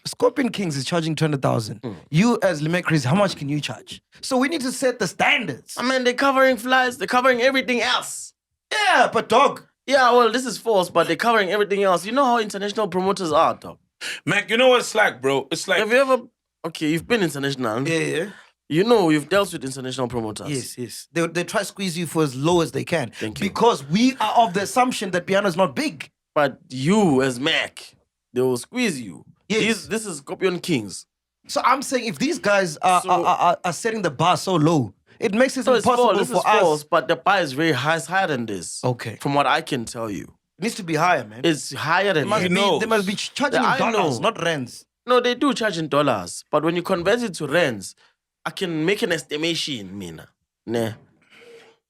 Scorpion Kings is charging 200,000, you as Leemackrazy, how much can you charge? So we need to set the standards. I mean, they're covering flights. They're covering everything else. Yeah, but dog, Yeah, well, this is false, but they're covering everything else. You know how international promoters are, dog. Mac, you know what it's like, bro? It's like Have you ever? Okay, you've been international. yeah. You know, you've dealt with international promoters. Yes. They try to squeeze you for as low as they can. Thank you. Because we are of the assumption that piano is not big. But you, as Mac, they will squeeze you. Yes. This is Scorpion Kings. So I'm saying if these guys are setting the bar so low, it makes it impossible for us. False, but the bar is very high. It's higher than this. Okay. From what I can tell you. It needs to be higher, man. It's higher than They must be charging in dollars, not rands. No, they do charge in dollars. But when you convert it to rands, I can make an estimation, Mina. Nah.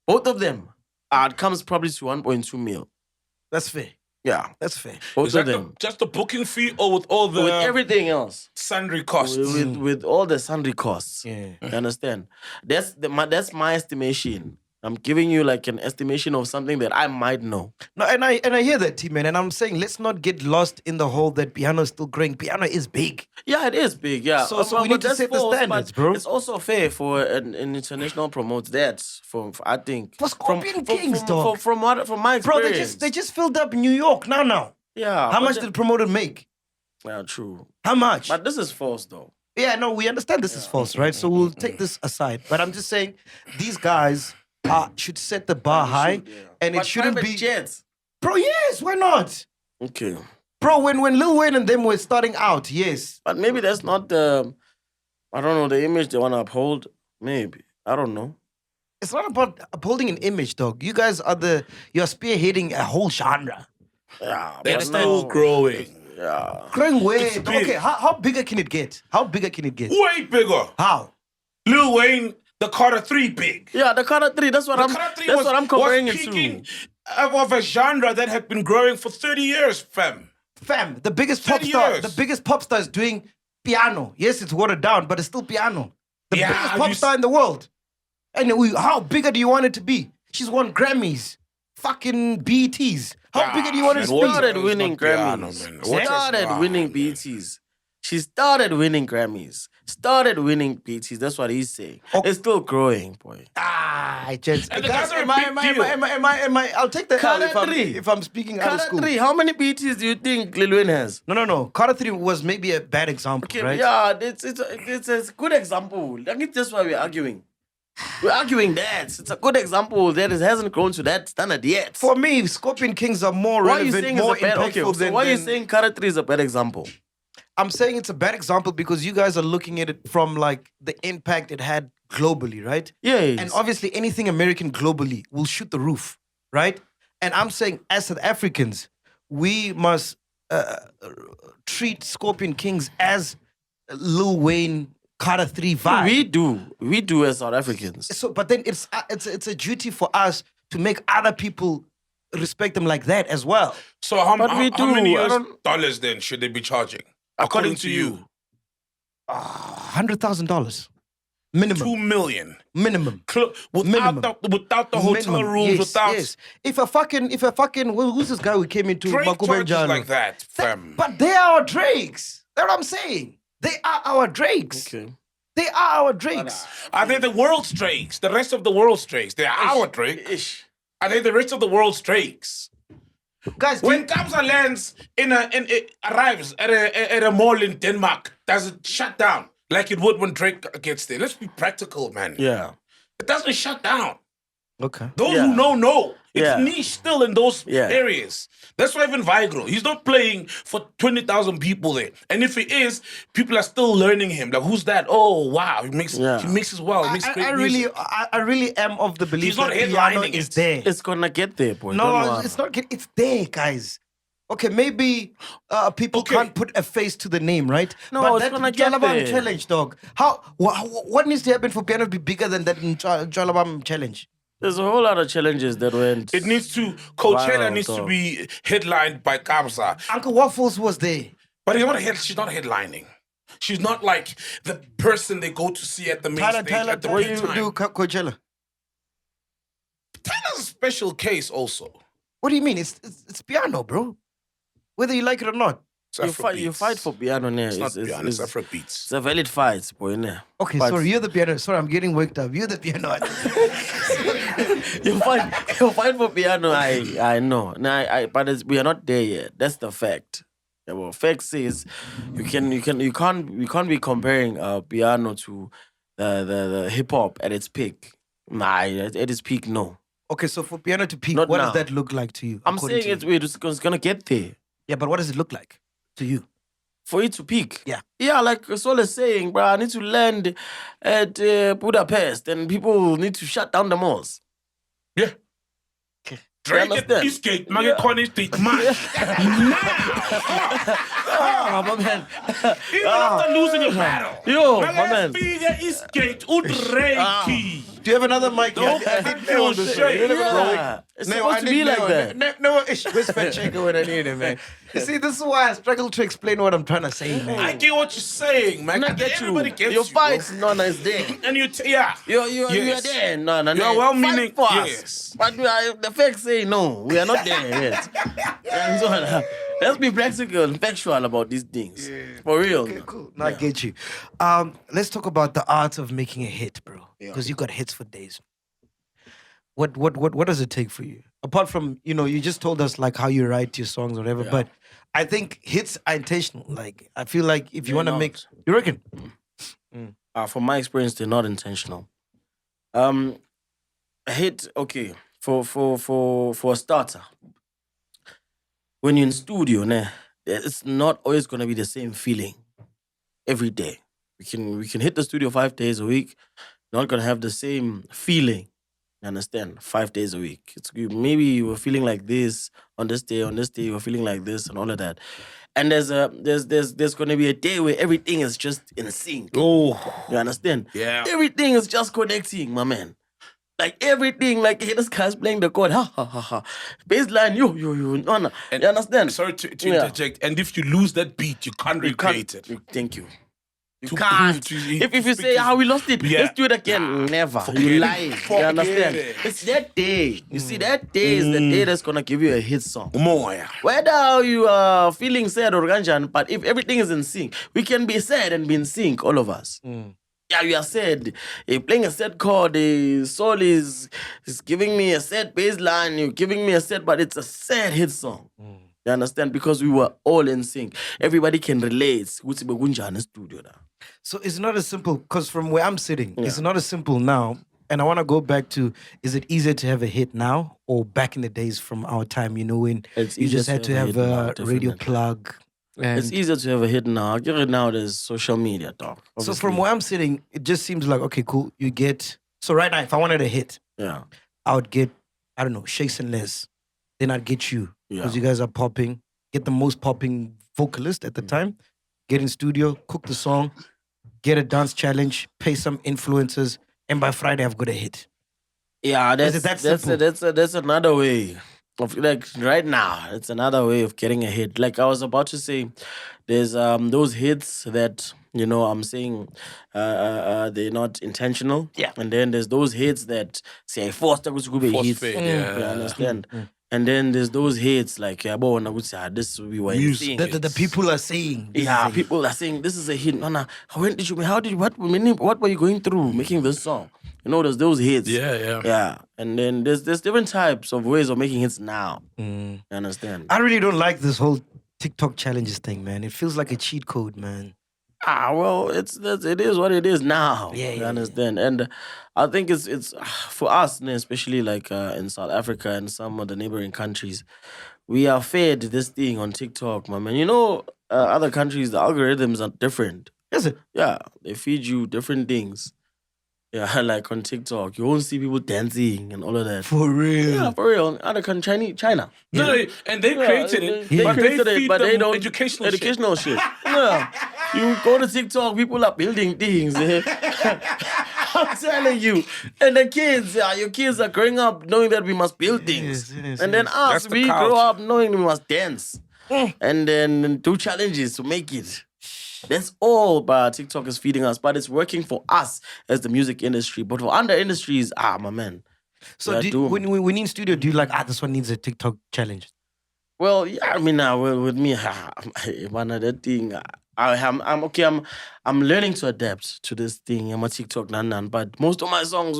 Both of them, it comes probably to 1.2 mil. That's fair. Yeah. That's fair. Both of them. Just the booking fee or with all the... With everything else. Sundry costs. With all the sundry costs. Yeah. You understand? That's my estimation. I'm giving you like an estimation of something that I might know. No, and I hear that, Tman, and I'm saying let's not get lost in the whole that piano is still growing. Piano is big. Yeah, it is big. Yeah. So we need to set the standards, bro. It's also fair for an international promote that. For I think for Scorpion Kings, dog. From my experience, bro, they just filled up New York now. Yeah. How much did the promoter make? Yeah, true. How much? But this is false, though. Yeah, no, we understand this is false, right? So we'll take this aside. But I'm just saying these guys should set the bar high, and it shouldn't be jets. Bro, yes, why not? Okay. Bro, when Lil Wayne and them were starting out, yes. But maybe that's not the, I don't know, the image they want to uphold. Maybe. I don't know. It's not about upholding an image, dog. You guys you're spearheading a whole genre. Yeah. They're still growing. Yeah. Growing way. Okay, how bigger can it get? How bigger can it get? Way bigger. How? Lil Wayne, the Carter 3 big. Yeah, the Carter 3. That's what I'm comparing it to. Of a genre that had been growing for 30 years, fam. Fam, the biggest pop star is doing piano. Yes, it's watered down, but it's still piano. The biggest pop star in the world. And how bigger do you want it to be? She's won Grammys, fucking BETs. How bigger do you want it to be? She started winning Grammys. Started winning BETs. She started winning Grammys. Started winning BETs. That's what he's saying. Okay. It's still growing, boy. Just and the guys are am I? I'll take the L if I'm speaking out of school. Carter 3. How many BETs do you think Lil Wayne has? No. Carter 3 was maybe a bad example, okay, right? Yeah, it's a good example. I think that's why we're arguing. We're arguing that. It's a good example that it hasn't grown to that standard yet. For me, Scorpion Kings are more relevant, more impactful than... Why are you saying Carter 3 is a bad example? I'm saying it's a bad example because you guys are looking at it from like the impact it had globally, right? Yes. And obviously anything American globally will shoot the roof, right? And I'm saying as South Africans, we must treat Scorpion Kings as Lil Wayne, Carter 3 vibe. We do as South Africans. So, but then it's a duty for us to make other people respect them like that as well. So how many dollars then should they be charging? According to you, $100,000 minimum. 2 million minimum. Without the hotel rooms. Yes. If a fucking who's this guy who came into Drake charges like that, fam. But they are our Drakes. That's what I'm saying. They are our Drakes. Okay. They are our Drakes. Are they the world's Drakes? The rest of the world's Drakes? They are our Drake. Are they the rest of the world's Drakes? Guys, when Kabza lands arrives at a mall in Denmark, does it shut down like it would when Drake gets there? Let's be practical, man. Yeah. It doesn't shut down. Okay. Those who know. It's niche still in those areas. That's why even Vigro, he's not playing for 20,000 people there. And if he is, people are still learning him. Like, who's that? Oh, wow. He mixes well. He makes great music. I really am of the belief he's not that headlining is there. It's gonna get there, boy. No, it's not. It's there, guys. Okay, maybe people can't put a face to the name, right? No, but it's that gonna get Jalabam there. challenge, dog. What needs to happen for piano to be bigger than that Jalabam challenge? There's a whole lot of challenges that went. It needs to, Coachella needs to be headlined by Kabza. Uncle Waffles was there. But she's not headlining. She's not like the person they go to see at the main stage at the what peak do you do Coachella? Tyler's a special case also. What do you mean? It's piano, bro. Whether you like it or not. You fight for piano now. It's not piano, it's Afrobeats. It's a valid fight, boy. Now. Okay, sorry, you're the piano. Sorry, I'm getting worked up. You're the piano. you fight for piano. I know. But we are not there yet. That's the fact. Yeah, well, fact says you can't be comparing piano to the hip hop at its peak. Nah, at its peak, no. Okay, so for piano to peak, Not what now. does that look like to you? I'm saying it's gonna get there. Yeah, but what does it look like to you? For it to peak. Yeah. Yeah, like Sol is saying, bro, I need to land at Budapest and people need to shut down the malls. Yeah. Drake at Eastgate, MacG Tman. Oh, my man. Even after losing a battle. Yo, my man. Eastgate, Udreiki. Do you have another mic? Don't feel shame. It's supposed to be like that. No, where's Fat Checker when I need him, man? You see, this is why I struggle to explain what I'm trying to say, man. I get what you're saying, man. I get Everybody you. gets Your you, fight's bro. not nice there. And you You're Yes. there. No. You're well-meaning. Fight for us. Yes. But the facts say no. We are not there yet. And so, let's be practical and factual about these things. Yeah. For real. Okay, cool. No, I get you. Let's talk about the art of making a hit, bro. Because you got hits for days. What does it take for you? Apart from, you just told us like how you write your songs or whatever, but I think hits are intentional. Like, I feel like if you want to make... You reckon? From my experience, they're not intentional. A hit, okay, for a starter, when you're in studio, it's not always going to be the same feeling every day. We can hit the studio 5 days a week, not going to have the same feeling. You understand? 5 days a week. Maybe you were feeling like this on this day you were feeling like this and all of that. And there's going to be a day where everything is just in sync. Oh, you understand? Yeah. Everything is just connecting, my man. Like everything, like hey, this guy's playing the chord, ha ha ha ha. Baseline, no. You understand? Sorry to interject. And if you lose that beat, you can't recreate it. Thank you. You To can't. prove to- If you say how we lost it, Yeah. let's do it again. Never. Forget You it. lie. You Forget understand? it. It's that day. You see, that day is the day that's gonna give you a hit song. More, yeah. Whether you are feeling sad or ganjan, but if everything is in sync, we can be sad and be in sync, all of us. Yeah, you are sad. You're playing a sad chord. The soul is giving me a sad bass line. You're giving me a sad, but it's a sad hit song. You understand? Because we were all in sync. Everybody can relate. Studio. So it's not as simple, because from where I'm sitting, it's not as simple now. And I want to go back to, is it easier to have a hit now or back in the days from our time, when you just had to have a radio plug? It's easier to have a hit now. Give it now, there's social media, dog. So from where I'm sitting, it just seems like, okay, cool. You get, so right now, if I wanted a hit, I would get, I don't know, Shakes and Les. Then I'd get you, because you guys are popping. Get the most popping vocalist at the time. Get in studio, cook the song, get a dance challenge, pay some influencers, and by Friday I've got a hit. Yeah, Is it that simple? that's another way of, like, right now. It's another way of getting a hit. Like I was about to say, there's those hits that I'm saying they're not intentional. Yeah. And then there's those hits that say forced to be hits. Force-fed, You understand? And then there's those hits like this we were Music. seeing. The people are saying. This is a hit. People are saying this is a hit. What were you going through making this song? There's those hits. Yeah. And then there's different types of ways of making hits now. You understand? I really don't like this whole TikTok challenges thing, man. It feels like a cheat code, man. Well, it is what it is now. You understand? And I think it's for us, especially like in South Africa and some of the neighboring countries, we are fed this thing on TikTok, my man. Other countries, the algorithms are different. Is it? Yeah, they feed you different things. Yeah, like on TikTok, you won't see people dancing and all of that. For real? Yeah, for real. Other country, China. No, and they created it. They But created they it, feed but they them don't educational shit. Yeah, you go to TikTok, people are building things. I'm telling you, and the kids, your kids are growing up knowing that we must build things, and then us, we grow up knowing we must dance, and then do challenges to make it. That's all TikTok is feeding us, but it's working for us as the music industry. But for other industries, my man. So when we need studio, do you like, this one needs a TikTok challenge? Well, yeah, I mean, with me, one other thing, I'm okay. I'm learning to adapt to this thing. I'm a TikTok but most of my songs,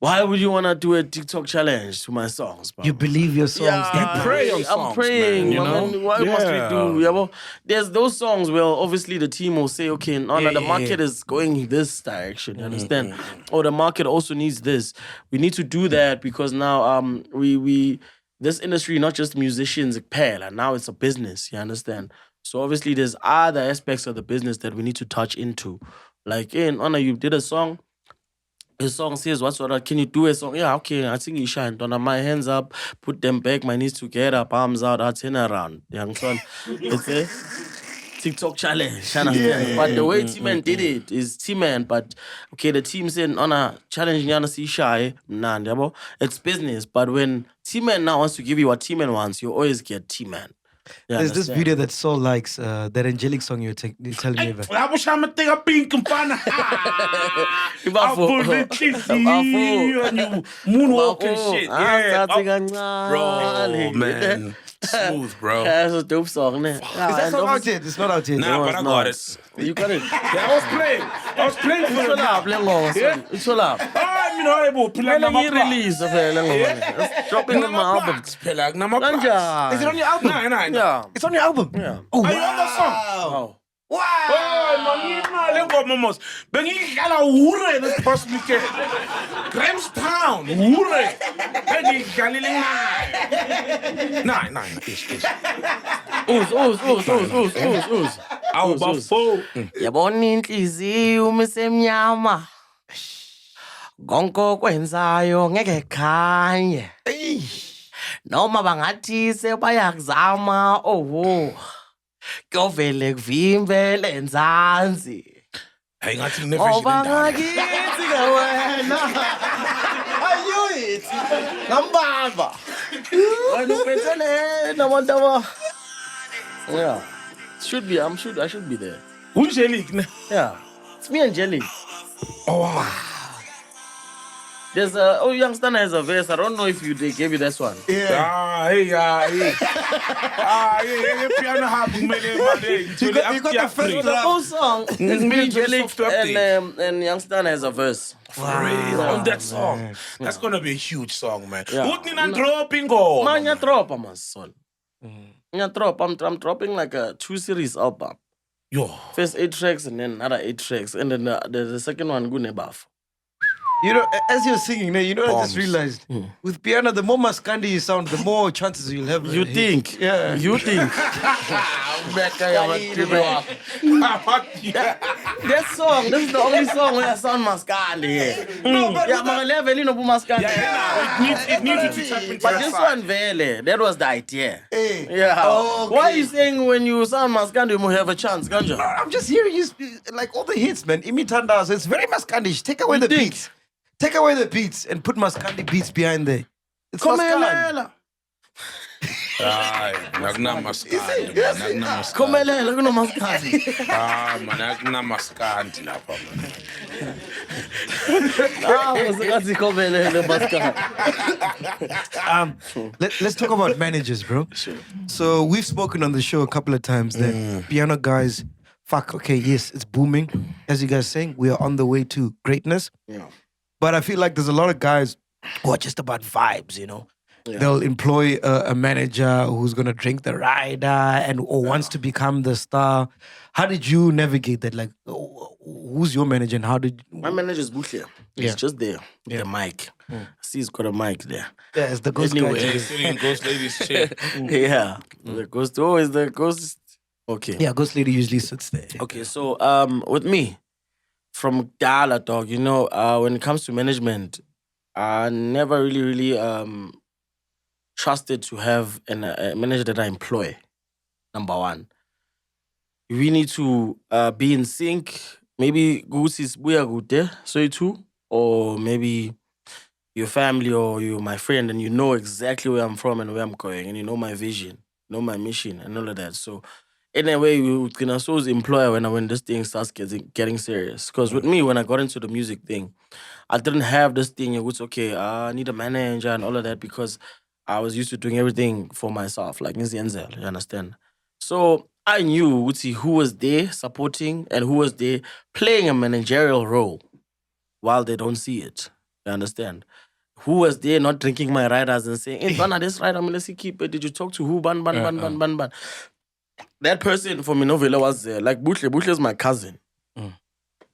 Why would you want to do a TikTok challenge to my songs, bro? You believe your songs. You pray on songs, I'm praying. man, you know? What must we do? Yeah, well, there's those songs where obviously the team will say, okay, the market is going this direction, you understand? Or the market also needs this. We need to do that because now we this industry, not just musicians, and now it's a business, you understand? So obviously there's other aspects of the business that we need to touch into. Like, you did a song. The song says, can you do a song? Yeah, okay, I think you shine. Don't have my hands up, put them back, my knees together, palms out, I turn around. Young son, it's a TikTok challenge. But the way Tman did it is Tman, but okay, the team said, challenge Yana see shy, it's business. But when Tman now wants to give you what Tman wants, you always get Tman. There's this video that Saul likes, that angelic song you're telling me about. I wish I'm take a pink and pan. I'll pull the titty and you moonwalk and shit. Yeah, bro, man. Smooth, bro. That's a dope song, Is that song out yet? It's not out yet. Nah, but I got it. You got it. Yeah, I was playing for it. It's all up. When you release it's dropping on my album. Is it on your album? Nah. Yeah. It's on your album? Yeah. Oh, Are you on that song? Wow. Wow. Oh, Bengigala hure this past weekend. Grahamstown hure. Bengigala. Nah. Ooze. Awu bafo. Yabona inhliziyo umisemnyama. Konke kwenzayo ngeke khanye. Noma bangathi sebayakuzama Kuyovele kuvimbele nzansi. Hey, ngathi never shit ngakithi ke wena. Ayoyithi. Ngambamba. Wena uphethe nabantu Yeah. I should be there. Angelique, ne? Yeah. It's me and Jelly. Oh wow. There's Youngster has a verse. I don't know if they gave you this one. Yeah. Piano harp, You got the first So the whole song is me, Jelly, and Youngster has a verse. For real, on that song. That's gonna be a huge song, man. Yeah. What did I dropping go? Man, you drop, my son. You drop. I'm dropping like a 2-series album. Yo. First 8 tracks and then another 8 tracks, and then the second one gonna buff. You know, as you're singing, I just realized with piano, the more Maskandi you sound, the more chances you'll have. You think? Yeah. You think? That song, this is the only song where I sound Maskandi. No, but Maskandi. It needs to tap into But that this side. one, Vele, that was the idea. Hey. Yeah. Oh, okay. Why are you saying when you sound Maskandi, you have a chance, Ganja? I'm just hearing you like all the hits, man. Imitandas, it's very Maskandish. Take away the beats. Take away the beats and put Maskandi beats behind there. It's Maskandi. Nagna maskandi. Komelela kuno Maskandi. Man, nagna maskandi lapha man. Let's talk about managers, bro. Sure. So we've spoken on the show a couple of times that piano guys, yes, it's booming. As you guys saying, we are on the way to greatness. Yeah. But I feel like there's a lot of guys who are just about vibes, you know. Yeah. They'll employ a manager who's going to drink the rider or wants to become the star. How did you navigate that? Like, who's your manager and how did you... My manager's Bushia. He's Yeah. just there. Yeah. The mic. See, he's got a mic there. Yeah, it's the ghost Anyway. guy. Sitting in Ghost Lady's chair. Yeah. The ghost. Oh, is the ghost. Okay. Yeah, ghost lady usually sits there. Okay, so with me, from Dala dog, you know, when it comes to management, I never really trusted to have a manager that I employ. Number one, we need to be in sync. Maybe Goose is good, so you too, or maybe your family or you my friend, and you know exactly where I'm from and where I'm going, and you know my vision, you know my mission, and all of that. So anyway, you can also employ when this thing starts getting serious. Because with me, when I got into the music thing, I didn't have this thing. It was okay. I need a manager and all of that because I was used to doing everything for myself, like Nzienzel, you understand? So I knew who was there supporting and who was there playing a managerial role while they don't see it. You understand? Who was there not drinking my riders and saying, hey, Bana, this rider, let's keep it. Did you talk to who? Ban. That person for Minovela was there. Like Butle. Butle is my cousin.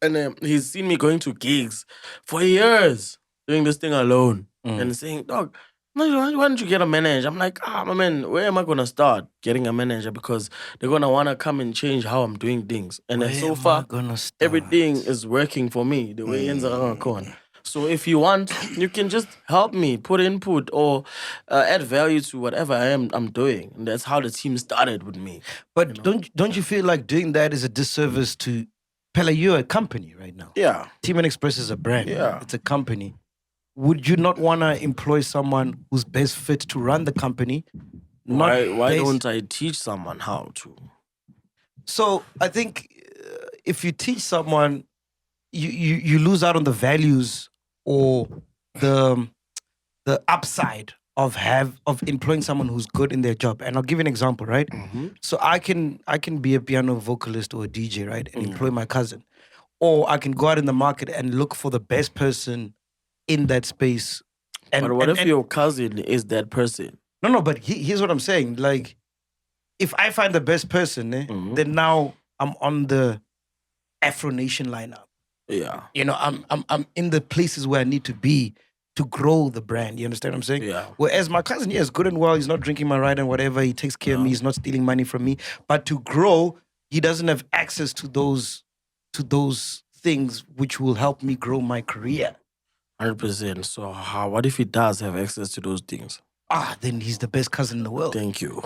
And he's seen me going to gigs for years, doing this thing alone. And saying, dog, why don't you get a manager? I'm like, my man, where am I going to start getting a manager? Because they're going to want to come and change how I'm doing things. And then so far, everything is working for me, the way ends are going. So if you want, you can just help me, put input or add value to whatever I'm doing. And that's how the team started with me. But don't you feel like doing that is a disservice to Pella? You're a company right now. Yeah. Tman Xpress is a brand. Yeah. It's a company. Would you not want to employ someone who's best fit to run the company? Why don't I teach someone how to? So I think if you teach someone, you lose out on the values or the upside of employing someone who's good in their job. And I'll give you an example, right? So I can be a piano vocalist or a DJ, right? And employ my cousin. Or I can go out in the market and look for the best person in that space. But what if your cousin is that person? No, but here's what I'm saying. Like, if I find the best person, then now I'm on the Afro Nation lineup. Yeah. You know, I'm in the places where I need to be to grow the brand. You understand what I'm saying? Yeah. Whereas my cousin, yes, good and well, he's not drinking my ride and whatever. He takes care of me. He's not stealing money from me. But to grow, he doesn't have access to those things which will help me grow my career. 100%. So what if he does have access to those things? Then he's the best cousin in the world. Thank you.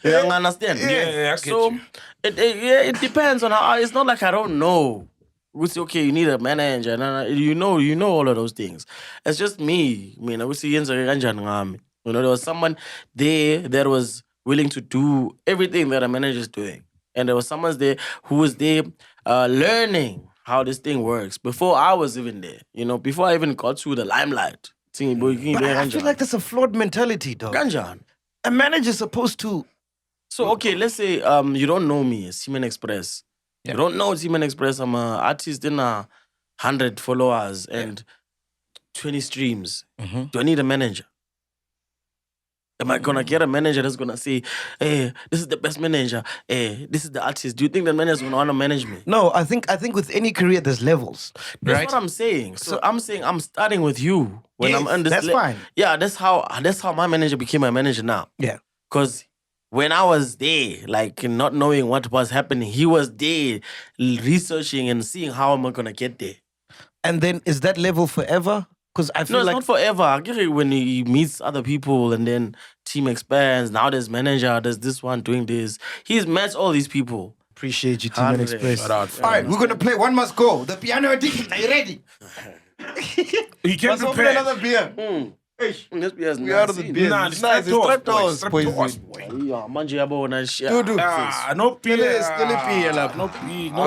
You understand? Yeah, I get so you. It depends on how. It's not like I don't know. We say, okay, you need a manager. You know all of those things. It's just me. I mean, we see there was someone there that was willing to do everything that a manager is doing, and there was someone there who was there learning how this thing works before I was even there. Before I even got to the limelight. But I feel like that's a flawed mentality, dog. Ganjan. A manager's supposed to. So, okay, let's say you don't know me, Tman Xpress. Yeah. You don't know Tman Xpress. I'm an artist in 100 followers and 20 streams. Do I need a manager? Am I going to get a manager that's going to say, hey, this is the best manager. Hey, this is the artist. Do you think the manager's going to want to manage me? No, I think with any career, there's levels. That's right? what I'm saying. So I'm saying I'm starting with you. When I'm on this that's fine. Yeah, that's how my manager became my manager now. Yeah. Because when I was there, like not knowing what was happening, he was there researching and seeing how am I going to get there. And then is that level forever? Because I feel it's not forever. I get it when he meets other people and then team expands. Now there's manager, there's this one doing this. He's met all these people. Appreciate you, Tman Xpress. All right, we're going to play One Must Go. The piano edition. Are you ready? You can't prepare. Another beer. This beer is We out of the beer. Nah, It's nice. It's straight doors, boys. Yeah, manje yabo na share. Do. No beer. Still a beer, love. No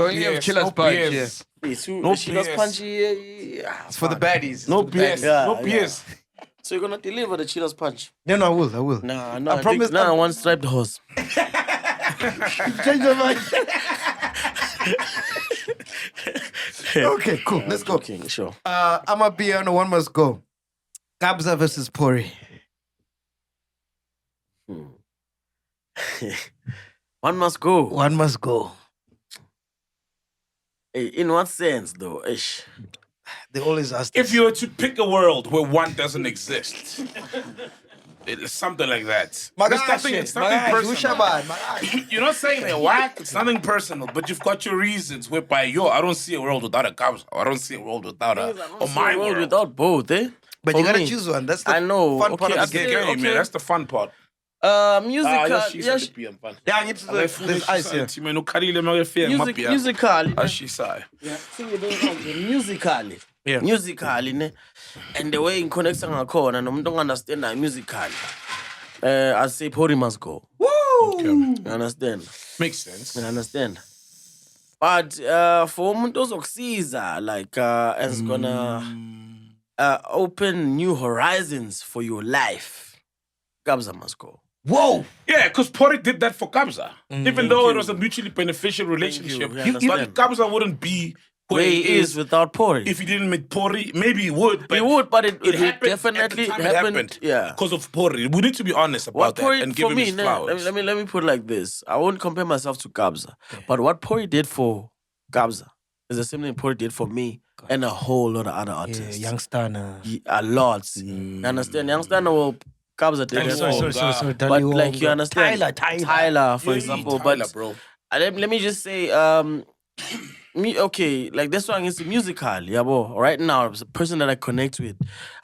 beer. Chillers punch. No It's for the baddies. No beers. No Yeah. beers. So you're gonna deliver the chillers punch? No, I will. Nah, I promise. Nah, one striped horse. Change your mind. Okay, cool. Let's go. Okay, sure. I'm a beer on One Must Go. Kabza versus Pori. One must go. One Must Go. Hey, in what sense, though? Ish. They always ask. If you were to pick a world where one doesn't exist, it's something like that. It's nothing personal. You're not saying they're whack. It's nothing personal, but you've got your reasons. Whereby I don't see a world without a Kabza. I don't see a world without my world without both, eh? But you gotta choose one. That's the fun part of the game. Okay, man. That's the fun part. Musical. There's ice here. Musically. Yeah. Musically, ne? And the way in connection ngakhona nomuntu ongunderstand musically. I say Pori must go. Woo! Okay. You understand? Makes sense. You understand? But for umuntu ozokusiza like is gonna open new horizons for your life, Kabza must go. Whoa! Yeah, because Pori did that for Kabza. Even though it was a mutually beneficial relationship. But Kabza wouldn't be where he is without Pori. If he didn't meet Pori, maybe he would. But he would, but it happened, definitely happened. Yeah, because of Pori. We need to be honest about that and give him his flowers. Let me put it like this. I won't compare myself to Kabza, but what Pori did for Kabza is the same thing Pori did for me and a whole lot of other artists. Yeah, Youngstana. A lot. You understand? Youngstana will Kabza did that. Sorry. But like you understand, Tyler, for Yeah, example. Tyler, But bro. let me just say, okay, like this song is musical, yeah, bro. Right now, it's a person that I connect with.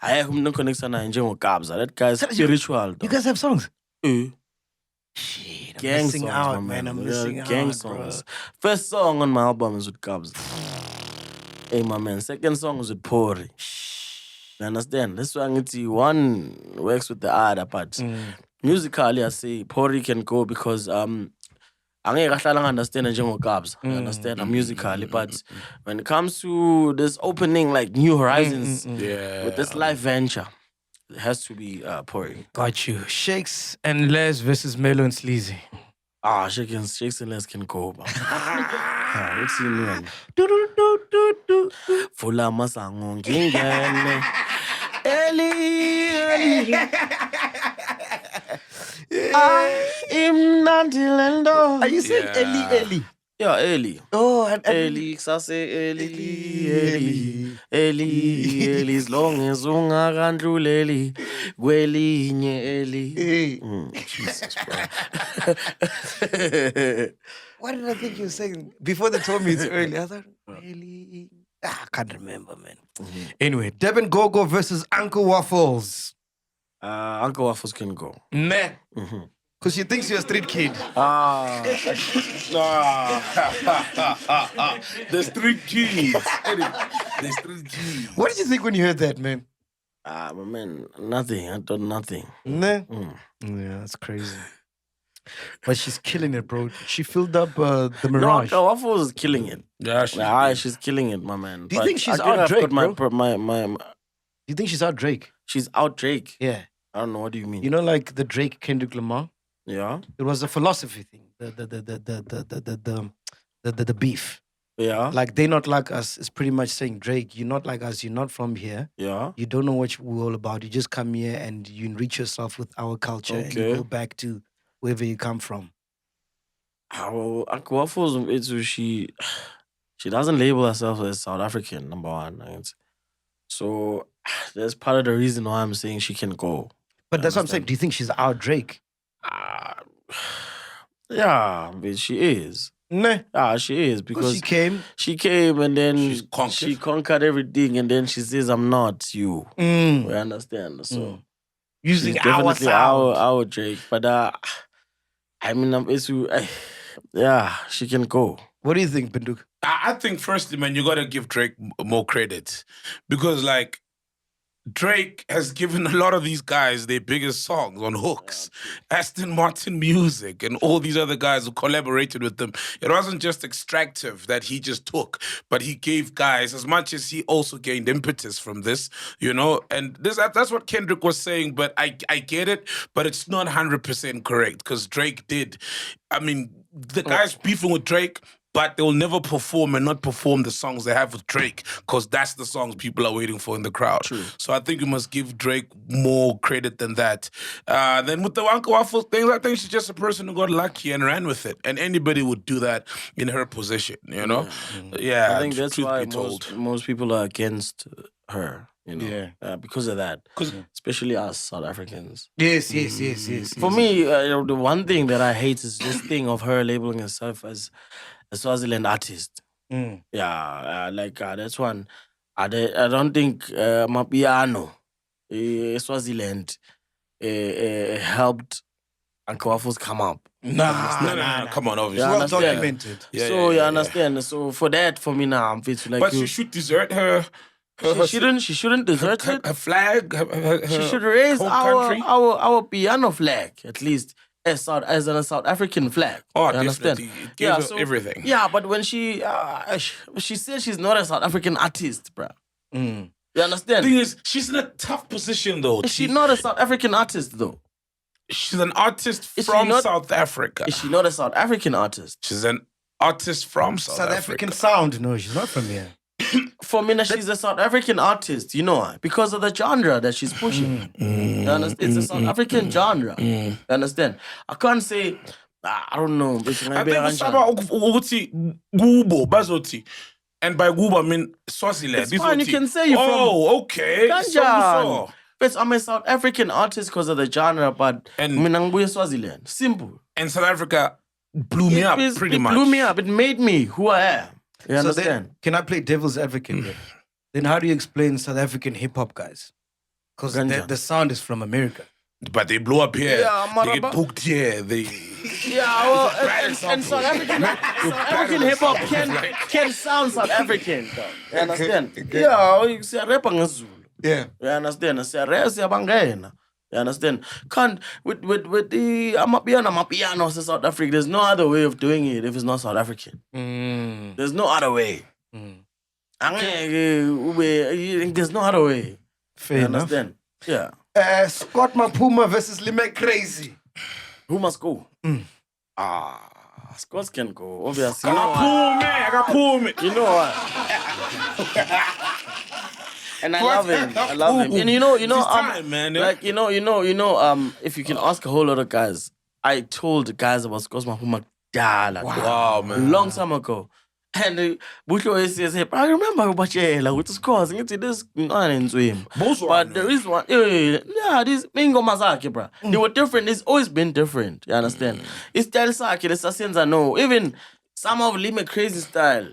I have no connection with Kabza. That guy's spiritual. You guys have songs? Shit, I'm missing out, man. I'm missing out, gang songs. First song on my album is with Kabza. Hey, my man. Second song is with Pori. You understand? This song, it's one works with the other, but musically, I say Pori can go because I understand Kabza. You understand? Musically, but when it comes to this opening, like new horizons with this live venture, it has to be Pori. Got you. Shakes and Les versus Melo and Sleazy. Shakes and Les can go. What's he doing? Fula masango ngingene. Eli. iMnandi Lento. Are you saying Eli? Yeah, Eli. Oh, Eli, sase Eli, as long as ungakandluleli kwelinye Eli. Jesus, bro. What did I think you were saying? Before they told me it's early, I thought, Eli. I can't remember, man. Anyway, Devin Gogo versus Uncle Waffles. Uncle Waffles can go. Nah. Because she thinks you're a street kid. The street kids. The street kids. What did you think when you heard that, man? My man, nothing. I thought nothing. Nah. Yeah, that's crazy. But she's killing it, bro. She filled up the Mirage. No, Waffles is killing it. Yeah, she's killing it, my man. Do you think she's out Drake, bro? Do Do you think she's out Drake? She's out Drake? Yeah. I don't know. What do you mean? You know, like the Drake Kendrick Lamar? Yeah. It was a philosophy thing. The beef. Yeah. Like, they not like us. It's pretty much saying, Drake, you're not like us. You're not from here. Yeah. You don't know what we're all about. You just come here and you enrich yourself with our culture and you go back to wherever you come from. Uncle Waffles, she doesn't label herself as South African, number one. So that's part of the reason why I'm saying she can go. But that's what I'm saying. Do you think she's out Drake? Yeah, but she is. Nah. Yeah, she is because she came and then she conquered everything and then she says, I'm not you. We understand. So using she's our definitely sound. our Drake. But I mean, yeah, she can go. What do you think, Binduk? I think firstly, man, you gotta give Drake more credit because, like, Drake has given a lot of these guys their biggest songs on hooks. Aston Martin Music and all these other guys who collaborated with them. It wasn't just extractive that he just took, but he gave guys, as much as he also gained impetus from this, you know? And that's what Kendrick was saying, but I get it, but it's not 100% correct because Drake did. I mean, the guys beefing with Drake, but they'll never perform and not perform the songs they have with Drake because that's the songs people are waiting for in the crowd. True. So I think you must give Drake more credit than that. Then with the Uncle Waffles thing, I think she's just a person who got lucky and ran with it. And anybody would do that in her position, you know? Yeah, I think that's why told. most people are against her. You know, because of that. Especially us South Africans. Yes. For me, the one thing that I hate is this thing of her labeling herself as a Swaziland artist. Yeah, that's one. I don't think Mapiano, Swaziland, helped Uncle Waffles come up. No, come on, obviously. Well documented. You understand. So for me now, I'm feeling like but she should desert her. She shouldn't desert it. Her flag. She should raise our piano flag at least as a South African flag. Oh, you understand? Definitely. It gives her everything. Yeah, but when she said she's not a South African artist, bruh. You understand? The thing is, she's in a tough position though. She's not a South African artist though. She's an artist from South Africa. Is she not a South African artist? She's an artist from South African sound. No, she's not from here. For me, she's a South African artist, you know, because of the genre that she's pushing. You understand? It's a South African genre. You understand? I can't say, I don't know. I think it's about Gubo, Bazoti. And by Gubo, I mean Swaziland. It's fine, you can say you're from... Oh, okay. But I'm a South African artist because of the genre, but I'm Swaziland. Simple. And South Africa blew me up pretty much. It blew me up. It made me who I am. You understand? Then, can I play devil's advocate then? Then how do you explain South African hip-hop guys? Because the sound is from America. But they blow up here. Yeah, they get booked here. And South African hip-hop can sound South African. You understand? Yeah, you say rap Zulu. Yeah. You understand? Say rap you understand? Can't with the Amapiano South Africa. There's no other way of doing it if it's not South African. There's no other way. There's no other way. Fair you enough. Understand? Yeah. Scott Maphuma versus Leemackrazy. Who must go? Scott can go. Obviously. I got pull me. You know what? And I love him. I love him. And you know, time, man, yeah. like if you can ask a whole lot of guys, I told the guys about Scott Maphuma wow, man. Long time ago. And Bushro always says, hey, I remember about with the scores. And this but there is one. This Mingo Mazaki, bro. They were different. It's always been different. You understand? It's style Saki, the Sassians I know. Even some of Leemackrazy style.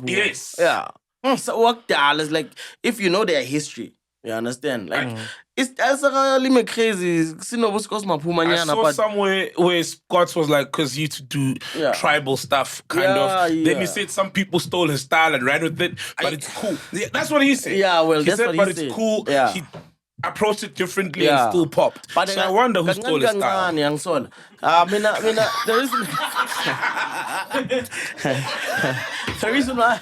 Yes. Yeah. So what is like if you know their history, you understand? Like it's Leemackrazy. I saw somewhere where Scott was like, because he used to do tribal stuff, kind of. Then he said some people stole his style and ran with it, but it's cool. Yeah, that's what he said. Yeah, well, he that's said, what but he said. It's cool. Yeah. He approached it differently and still popped. But so I wonder who stole his style. The reason why.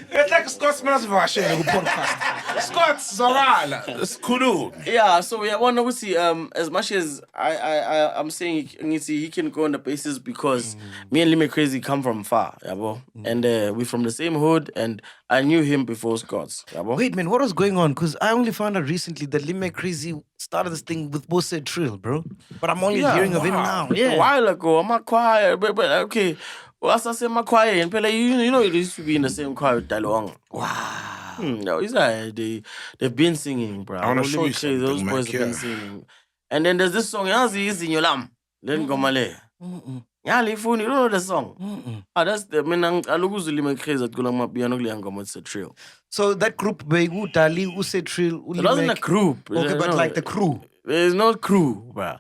It's like Scott's podcast. Scott's Zalala. It's cool. Yeah, so I want to see as much as I'm saying he can go on the basis because me and Leemackrazy come from far, and we're from the same hood, and I knew him before Scott's. Wait, man, what was going on? Because I only found out recently that Leemackrazy started this thing with Bose Trill, bro. But I'm only hearing of him now. Yeah, a while ago, I'm not quiet, but okay. Well, as I say, my choir and Pele, you know, it used to be in the same choir with Dalong. Wow. No, it's like they've been singing, bro. I want to show you something, those boys have been singing. And then there's this song, Yazi is in your lamb. Then go Malay. Yali phone, you don't know the song. That's the I look who's Leemackrazy at Gulama Piano Gliangom, it's a trill. So that group, Begu, Dali, Use Trill, it wasn't a group. Okay, but like the crew. There's no crew, bro.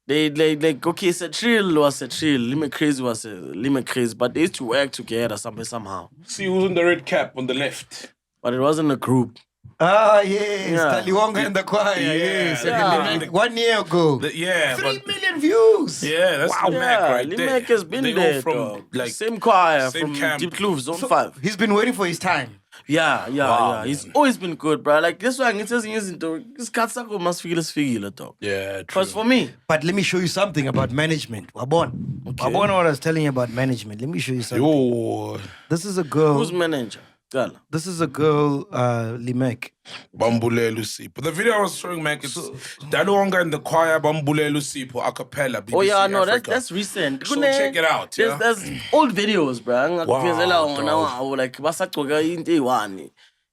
They like okay, Trill was a Trill, Leemackrazy was a Leemackrazy, but they used to work together somehow. See who's in the red cap on the left. But it wasn't a group. Yes, Taliwonga in the choir. Yes, 1 year ago. 3 million views. Yeah, that's Leemac right there. Leemac has been there from like same choir from camp. Deep Kloof, Zone 5. He's been waiting for his time. Yeah. He's always been good, bro. Like this one, it's using to this Katsako must feel this figure. Yeah, true. Because for me. But let me show you something about management. Wabon. Okay. Wabon, what I was telling you about management. Let me show you something. Yo. This is a girl. Who's manager? Girl. This is a girl, Leemac. Bambule Lucipo. The video I was showing, Mac, it's Daluanga in the choir, Bambule Lucipo, a cappella. BBC that's recent. So check it out. Yeah? There's old videos, bro. Wow,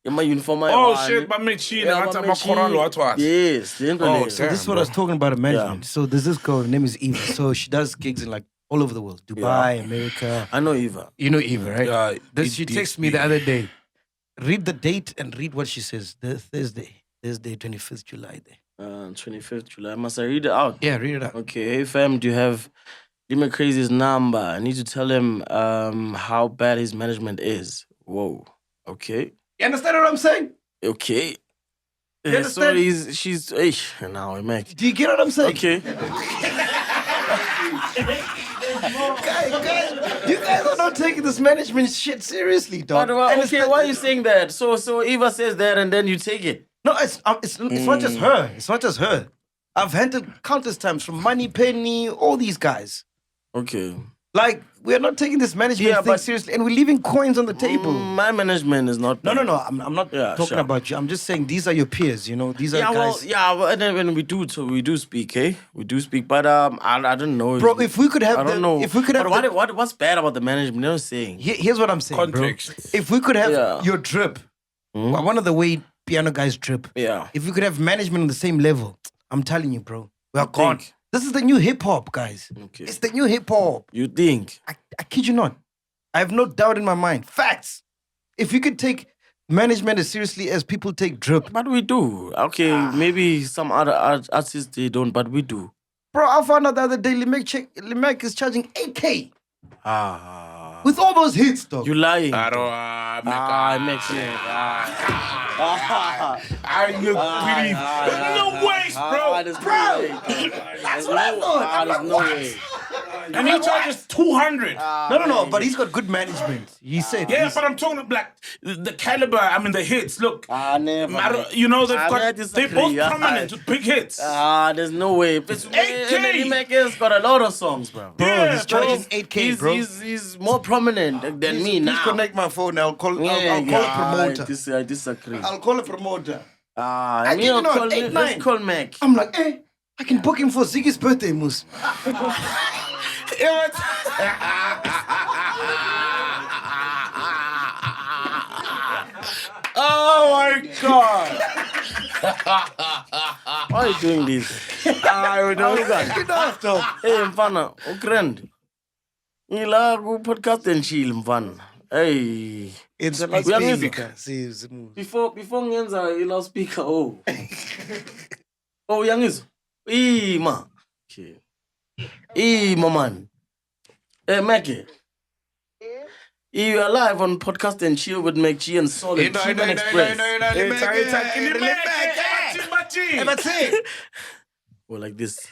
like uniform. Oh shit, but make sure yes. So this is what I was talking about management. So there's this girl, her name is Eva. So she does gigs in like all over the world. Dubai, America. I know Eva. You know Eva, right? Yeah. She texted me the other day. Read the date and read what she says. Thursday, 25th July. 25th July. Must I read it out? Yeah, read it out. Okay. Hey fam, do you have Leemackrazy's number? I need to tell him how bad his management is. Whoa. Okay. You understand what I'm saying? Okay. You understand? So she's now Mac. Do you get what I'm saying? Okay. Guys, you guys are not taking this management shit seriously, dog. Okay, why are you saying that? So Eva says that and then you take it. No, it's not just her. It's not just her. I've handled countless times from Money Penny, all these guys. Okay. Like, we're not taking this management thing seriously, and we're leaving coins on the table. My management is not. No. I'm not talking about you. I'm just saying these are your peers. You know, these are guys. And then when we do speak, We do speak, but I don't know, bro. If we could have, if we could have, what's bad about the management? You know, saying here's what I'm saying, context. Bro. If we could have your drip, one of the way piano guys drip. Yeah. If we could have management on the same level, I'm telling you, bro, we are gone. This is the new hip hop, guys. Okay. It's the new hip hop. You think? I kid you not. I have no doubt in my mind. Facts. If you could take management as seriously as people take drip. But we do. Okay, maybe some other artists, they don't, but we do. Bro, I found out the other day Leemac is charging 8K. With all those hits, though. You lying. I don't... it makes sense. I look pretty... no ways, bro. That's what I thought. There's no way. And he charges 200. No, but he's got good management. He said. Yeah, but I'm talking about like the caliber. I mean, the hits. Look, never. You know they're both prominent with big hits. There's no way. It's 8K. Leemac has got a lot of songs, bro. Bro, he's charging 8K, bro. He's more prominent than me now. Connect my phone now. I'll call a promoter. I disagree. I'll call a promoter. Let's call Mac. I'm like, I can book him for Ziggy's birthday, Moose. Oh my God! Why are you doing this? I don't know. Hey, mfana, grand. Ngila ku podcast and chill, mfana. Hey, it's a speaker. Before ngenza ila speaker. Oh, yangizo. Ma. Okay. Man. Hey, MacG. You are live on Podcast and Chill with MacG and Solid. Xpress. Oh, like this.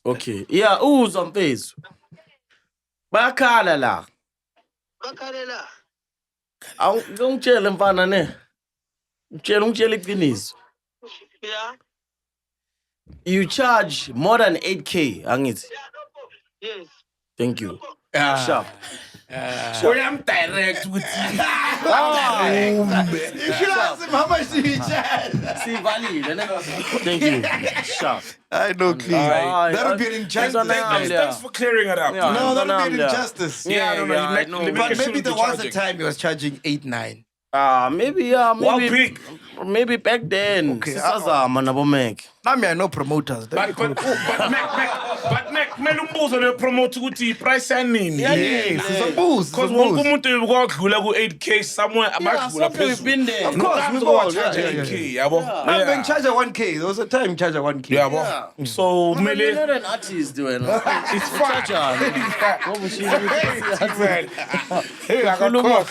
Okay. Yeah, who's on face? Bakala. Don't chill and fana ne. Chill kinis. Yeah. You charge more than 8K, Angit. Yes. Thank you. Sharp. I'm direct with you. You should ask him how much did he charge? See, valid. Thank you. Sharp. I know, clean. That'll be an injustice. Thanks for clearing it up. No, that'll be an injustice. Yeah, I don't know. But maybe there was a time he was charging 8-9. Maybe back then. Okay. I know promoters. But Mac, melumbuzo le promote ukuthi price yanini. Yes, it's a boost. Because wonke umuntu ukwadlula ku 8K somewhere abadlula phezulu. We've been there. Of course, we've all charge 8K, yabo. I've been charged 1K. There was a time charged 1K. Yabo. So you're not an artist, doing. It's fine. Hey, I got caught.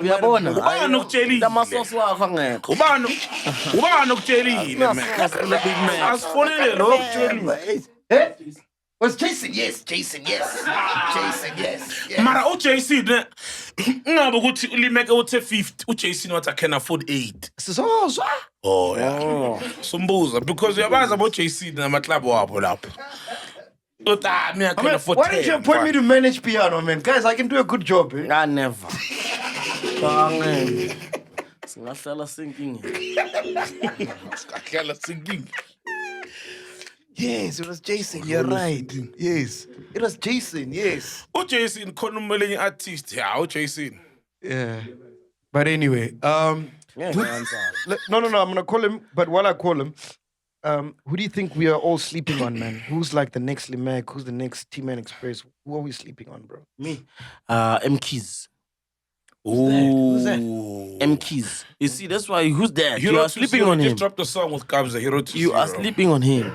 Uyabona. Ubani ukutsheli. Amasoso wakho angekho. Ubani ukutsheli, man. Asifonele lo ukutsheli. Was Jason? Yes. Jason, yes. Mara uJason ne ngabe ukuthi uLeemac uthe 50, uJason wathi I can afford 8. So. Oh yeah. Sombuza because uyabaza abo JC nama club wabo lapho. But I can afford 10. Why didn't you appoint me to manage piano, man? Guys, I can do a good job. I never. Singahlala sinking. Yes, it was Jason. You're right. Yes, it was Jason. Yes. Jason khona umelenye artist. Yeah, Jason. Yeah. But anyway, no, I'm gonna call him. But while I call him, who do you think we are all sleeping on, man? Who's like the next Leemac? Who's the next Tman Xpress? Who are we sleeping on, bro? Me. MKs. Who's that? MKs. You see, that's why who's that? You are sleeping on him. Just dropped a song with Kabza. You are sleeping on him.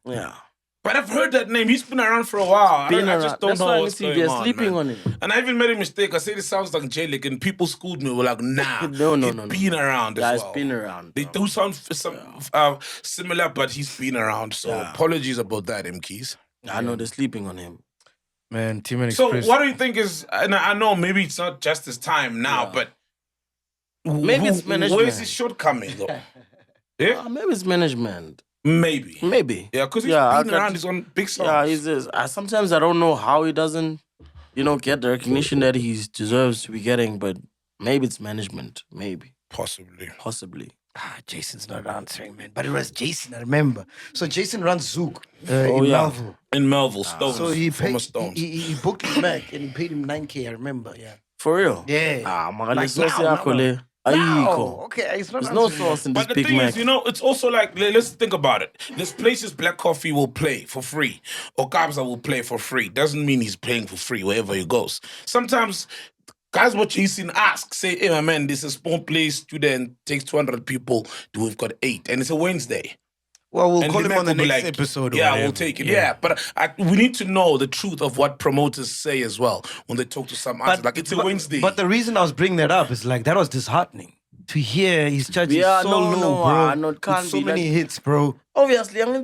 Yeah. But I've heard that name. He's been around for a while. I just don't know what's going they're on, sleeping man. on him. And I even made a mistake. I said it sounds like Angelic, and people schooled me. Were like, nah. No. He's been around as well. He's been around. They do sound similar, but he's been around. So apologies about that, MKs. I know they're sleeping on him. Man, Tman Xpress. So what do you think is, and I know maybe it's not just his time now, but maybe it's management. Where's his shortcoming, though? Yeah, maybe it's management. Maybe. Yeah, because he's been around. He's on big songs. Yeah, he's just, sometimes I don't know how he doesn't, get the recognition that he deserves to be getting, but maybe it's management. Maybe. Possibly. Jason's not answering, man. But it was Jason, I remember. So Jason runs Zook in Melville. In Melville, Stones. So he paid, Stones. he booked him back and he paid him 9K, I remember, yeah. For real? Yeah. Okay, it's not There's no sauce in this Big Mac. But the thing is, it's also like, let's think about it. There's places Black Coffee will play for free, or Kabza will play for free. Doesn't mean he's playing for free wherever he goes. Sometimes guys what Jason ask, say, hey, my man, this is a small place, student, takes 200 people, we've got 8, and it's a Wednesday. Well, we'll call him on the next episode. Yeah, we'll take it. Yeah, but we need to know the truth of what promoters say as well when they talk to some artists. Like, it's a Wednesday. But the reason I was bringing that up is like, that was disheartening. To hear he's charging low, bro. With so many hits, bro. Obviously, I'm going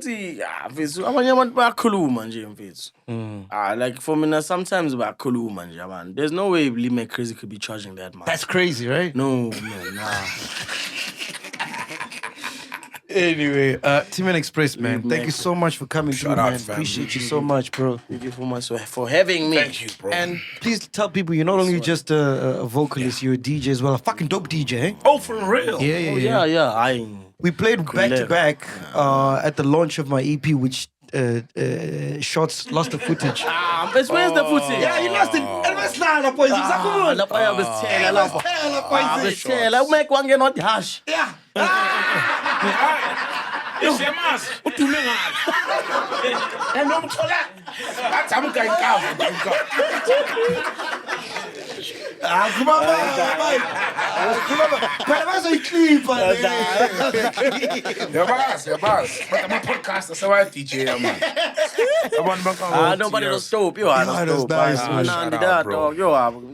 like for me, sometimes man. There's no way Leemackrazy could be charging that much. That's crazy, right? No, nah. Anyway, Tman Xpress, man. Thank you so much for coming through, man. Appreciate you so much, bro. Thank you so much for having me. Thank you, bro. And please tell people you're not only just a vocalist, you're a DJ as well. A fucking dope DJ, eh? Oh, for real? Yeah. We played back to back at the launch of my EP, which Shots lost the footage. Where's the footage? Yeah, you lost it. Nobody will stop you.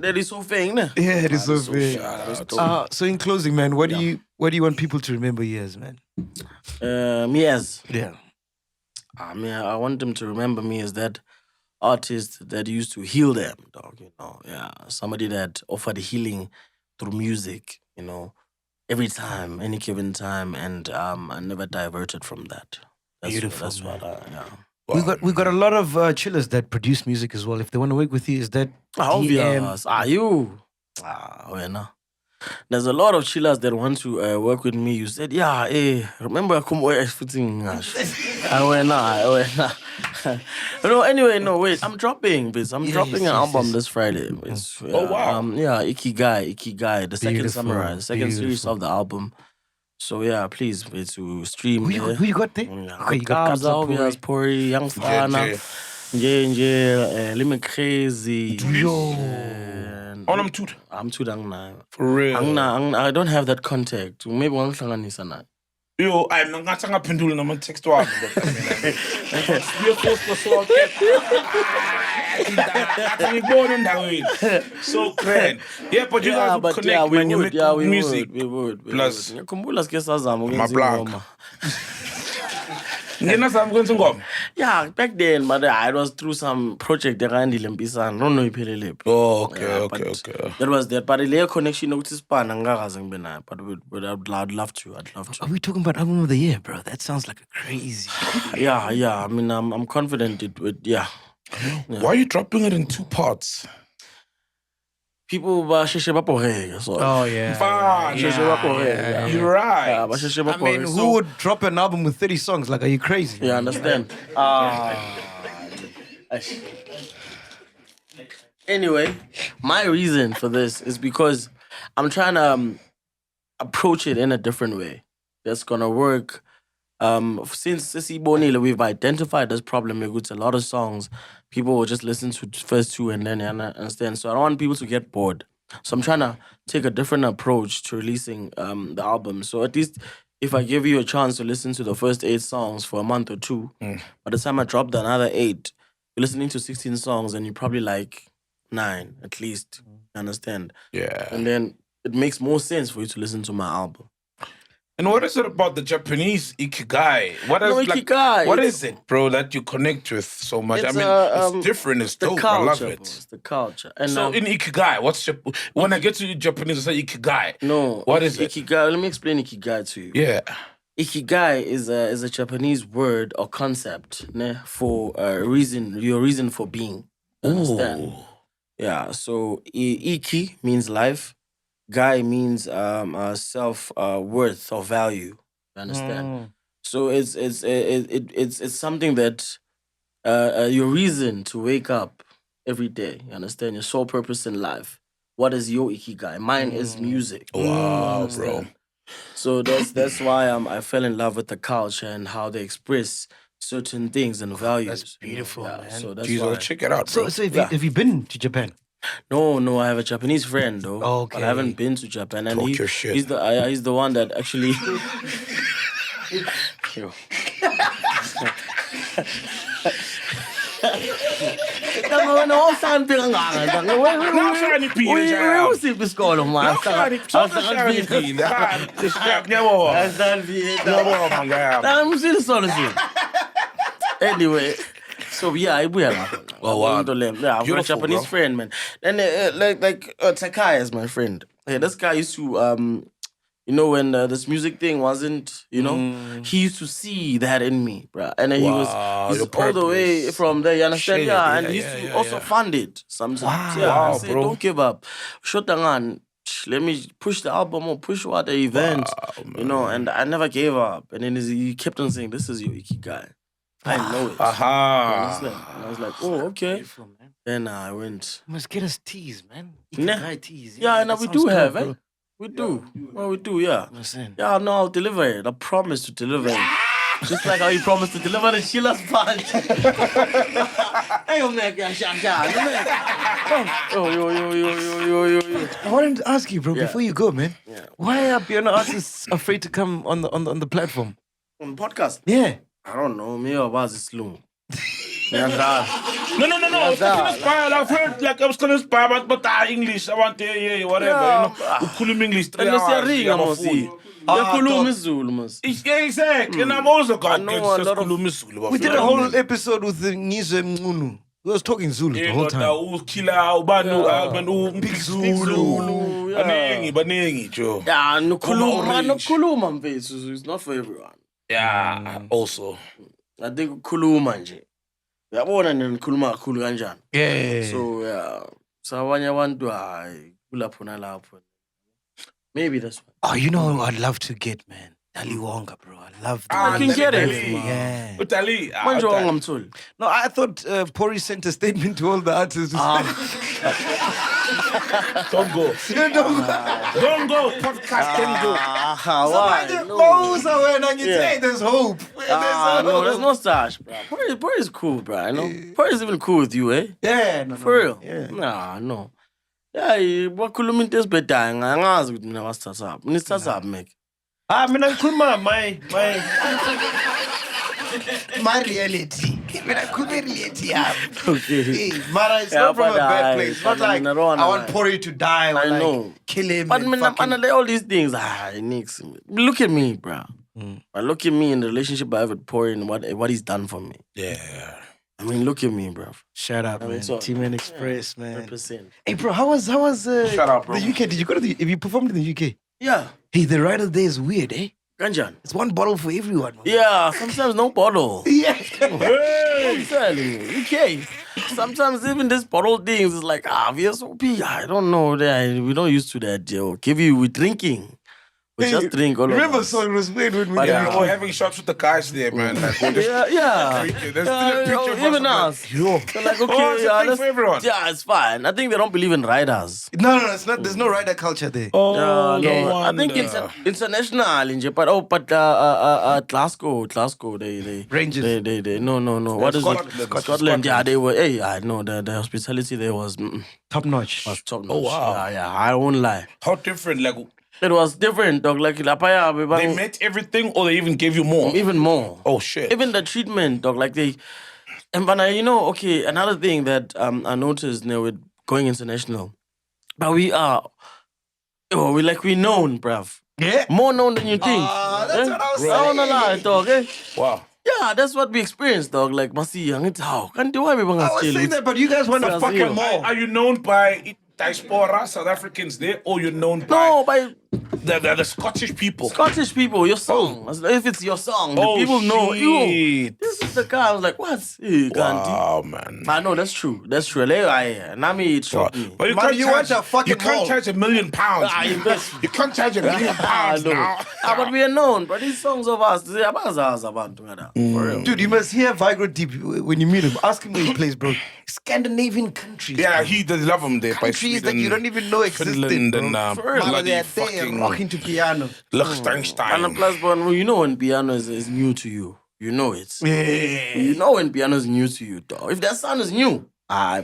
That is so vain. Yeah, it is so vain. So in closing, man, what do you want people to remember you as, man? Me as? Yeah. I want them to remember me as that artist that used to heal them, dog, somebody that offered healing through music, every time, any given time, and I never diverted from that. Beautiful. That's what we got a lot of chillers that produce music as well. If they want to work with you, is that obvious? Are you? There's a lot of chillers that want to work with me. You said, remember Fitting? Wait, I'm dropping this. I'm dropping an album this Friday. Oh, wow. Ikigai, the second samurai, the second series of the album. So please to stream. Who you got there? Okay, you got Kabza, Pori, Young Fana, Leemackrazy. I'm too now. For real. I don't have that contact. Maybe one hlanganisa na. Yo, I'm not going to pendule na man text wa. So grand. Yeah, but you guys would connect when you make music. We would. Plus, my blog. Yeah, back then, but I was through some project that I didn't be son. No, okay. That was that. But the layer connection notice pan but I'd love to. Are we talking about album of the year, bro? That sounds like a crazy. Yeah. I mean, I'm confident it would. Yeah. Why are you dropping it in 2 parts? People Oh yeah. You're right. I mean, who would drop an album with 30 songs? Like, are you crazy? Yeah, understand. Anyway, my reason for this is because I'm trying to approach it in a different way. That's gonna work. Since Sissy Bonile, we've identified this problem. It's a lot of songs. People will just listen to the first 2 and then understand. So I don't want people to get bored. So I'm trying to take a different approach to releasing the album. So at least if I give you a chance to listen to the first 8 songs for a month or 2, by the time I drop the another 8, you're listening to 16 songs and you probably like 9 at least. You understand? Yeah. And then it makes more sense for you to listen to my album. And what is it about the Japanese Ikigai? What is it, bro, that you connect with so much? It's, it's different, it's dope, culture, I love it. It's the culture. And so in Ikigai, when I get to Japanese, I say Ikigai. No. What is it? Ikigai, let me explain Ikigai to you. Yeah. Ikigai is a Japanese word or concept for your reason for being. Understand? Yeah. So Iki means life. Gai means self worth or value. You understand? So it's something that your reason to wake up every day. You understand? Your sole purpose in life. What is your Ikigai? Mine is music. Wow, bro. So that's why I fell in love with the culture and how they express certain things and values. That's beautiful, man. So that's Jeez, why. I'll check it out, bro. So have you been to Japan? No, I have a Japanese friend though. Okay. But I haven't been to Japan, and Talk your shit. he's the one that actually. Yo. Anyway, so yeah, I will. Oh, wow. Yeah, I've got a Japanese friend, man. And Takai is my friend. Hey, this guy used to when this music thing wasn't, he used to see that in me, bro. And then he's all the way from there, you understand? Shit, yeah, and he used to also fund it sometimes. Wow, I say, bro. don't give up. Shotangan, let me push the album or push what the event, and I never gave up. And then he kept on saying, this is your Ikigai. I know it. Aha. And I was like, oh, okay. Then I went. You must get us teas, man. Ikigai teas. Yeah, and that we sounds do good, have, bro. eh? We do. Well, we do, yeah. Listen. Yeah, no, I'll deliver it. I promise to deliver it. Just like how you promised to deliver the Sheila's punch. Hey, Mac, yo. I wanted to ask you, bro, Yeah. before you go, man. Yeah. Why are piano artists afraid to come on the platform? On the podcast? Yeah. I don't know. Me or was it slow? Yeah, No. I was gonna inspire. I've heard like I was gonna inspire, but English. I want to hear whatever. Kulum English 3 hours. Yeah, exactly. And I'm also got Zulu. We did a whole episode with the Ngizwe Mngunu. We was talking Zulu the whole time. Zulu. Baningi, Joe. Yeah, Nukuluma mfethu. It's not for everyone. Yeah, also. I think Kuluma nje. Yabona ngikhuluma kakhulu kanjani. Yeah. So yeah. So abanye abantu hayi kulapho nalapho. Maybe that's why. Oh, you know what I'd love to get, man? Dali Wonga, bro. I love that. I can get it. Yeah. Utali. Manje wangamtholi. No, I thought Pori sent a statement to all the artists. Don't go. Don't go. Podcast can go. Why? There's hope. No, there's no stash, bro. Pori is cool, bro. I know. Pori is even cool with you, eh? Yeah, no, For real? Yeah. Nah, no. Yeah, wakhuluma into ezibhedayo angazi ukuthi mina wasithatha up. Nisithatha up, Mac. Mina ngikhuluma my reality. Mina ngikhuluma reality yami. Okay. Mara, it's not from a bad place. Not like I want Pori to die or I know. like kill him. But and all these things, Nix. Look at me, bro. But look at me in the relationship I have with Pori and what he's done for me. Yeah. I mean, look at me, bro. Shout out, man. Tman Xpress, man. 100%. Hey, bro, how was Shout out, bro. the UK? Did you go to have you performed in the UK? Yeah. Hey, the rider there is weird, eh? Ganjan. It's one bottle for everyone. Man. Yeah, sometimes no bottle. Yeah. I'm telling you, okay. Sometimes even this bottle things is like, VSOP, I don't know. We don't used to that, yo. We drinking. We just drink all Remember, of us. so it was weird when we Yeah, we're having shots with the guys there, man. Like, Yeah. There's still a picture of even us. us. They're like, okay, Oh, it's a thing for everyone. Yeah, it's fine. I think they don't believe in riders. No, it's not. There's no rider culture there. Oh, No, I think it's international in Japan. Glasgow, they Rangers. They no. What is Scotland. Scotland? Yeah, they were. Hey, I know the hospitality there was Top notch. top notch. Oh, wow. Yeah, I won't lie. How different? Like, It was different, dog. Like they met everything, or they even gave you more? even more. Oh shit! Even the treatment, dog. Like but okay. Another thing that I noticed now with going international, but we known, bruv. Yeah. More known than you think. That's what I was I don't saying. lie, dog. Eh? Wow. Yeah, that's what we experienced, dog. Like, masi, it's how. Can't do why we I was saying that, but you guys want to Sounds fuck real. him more. Are you known by diaspora South Africans there, or you're known by? No, by The Scottish people. Scottish people, your song. If it's your song, the people know you. This is the guy. I was like, what? Wow, man. I know that's true. That's true. Nami, it shocked me. But you can't charge £1 million. You can't charge £1 million now. But we are known. But these songs of us, for real. Dude, you must hear Vigro Deep when you meet him. Ask him where he plays, bro. Scandinavian countries. Yeah, he does love them there. Countries that you don't even know existed, Finland bro. and bloody fucking rocking to piano. Liechtenstein. And plus, but you know when piano is new to you. You know it. Yeah. You know when piano is new to you, dog. If that sound is new, I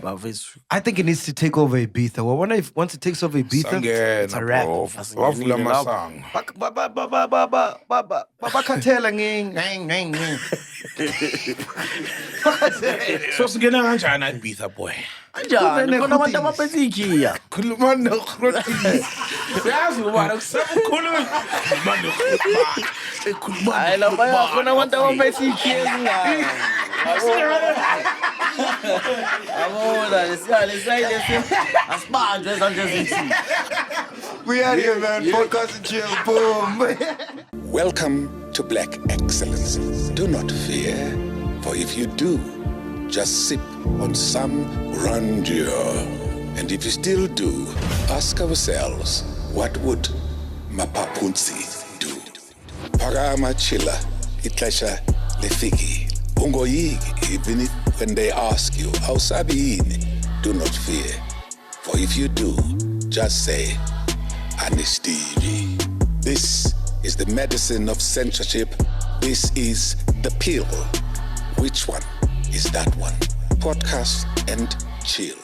think it needs to take over Ibiza. Well, once it takes over Ibiza, it's a wrap. Wavula masang. So singena kanjani Ibiza boy? Kanjani? Khona abantu abaphethe ikhiya. Khuluma nokhrotis. Siyazi ubani kusakhuluma. Hayi lapha khona abantu abaphethe ikhiya ezingayo. We are here, man. Podcast and chill. Boom. Welcome to Black Excellence. Do not fear, for if you do, just sip on some grandeur. And if you still do, ask ourselves, what would Maphorisa do? Phakama chila, ixesha lefiki. Ungoyiki, even if when they ask you, awusabi yini? Do not fear, for if you do, just say, Anistiri. This is the medicine of censorship. This is the pill. Which one is that one? Podcast and chill.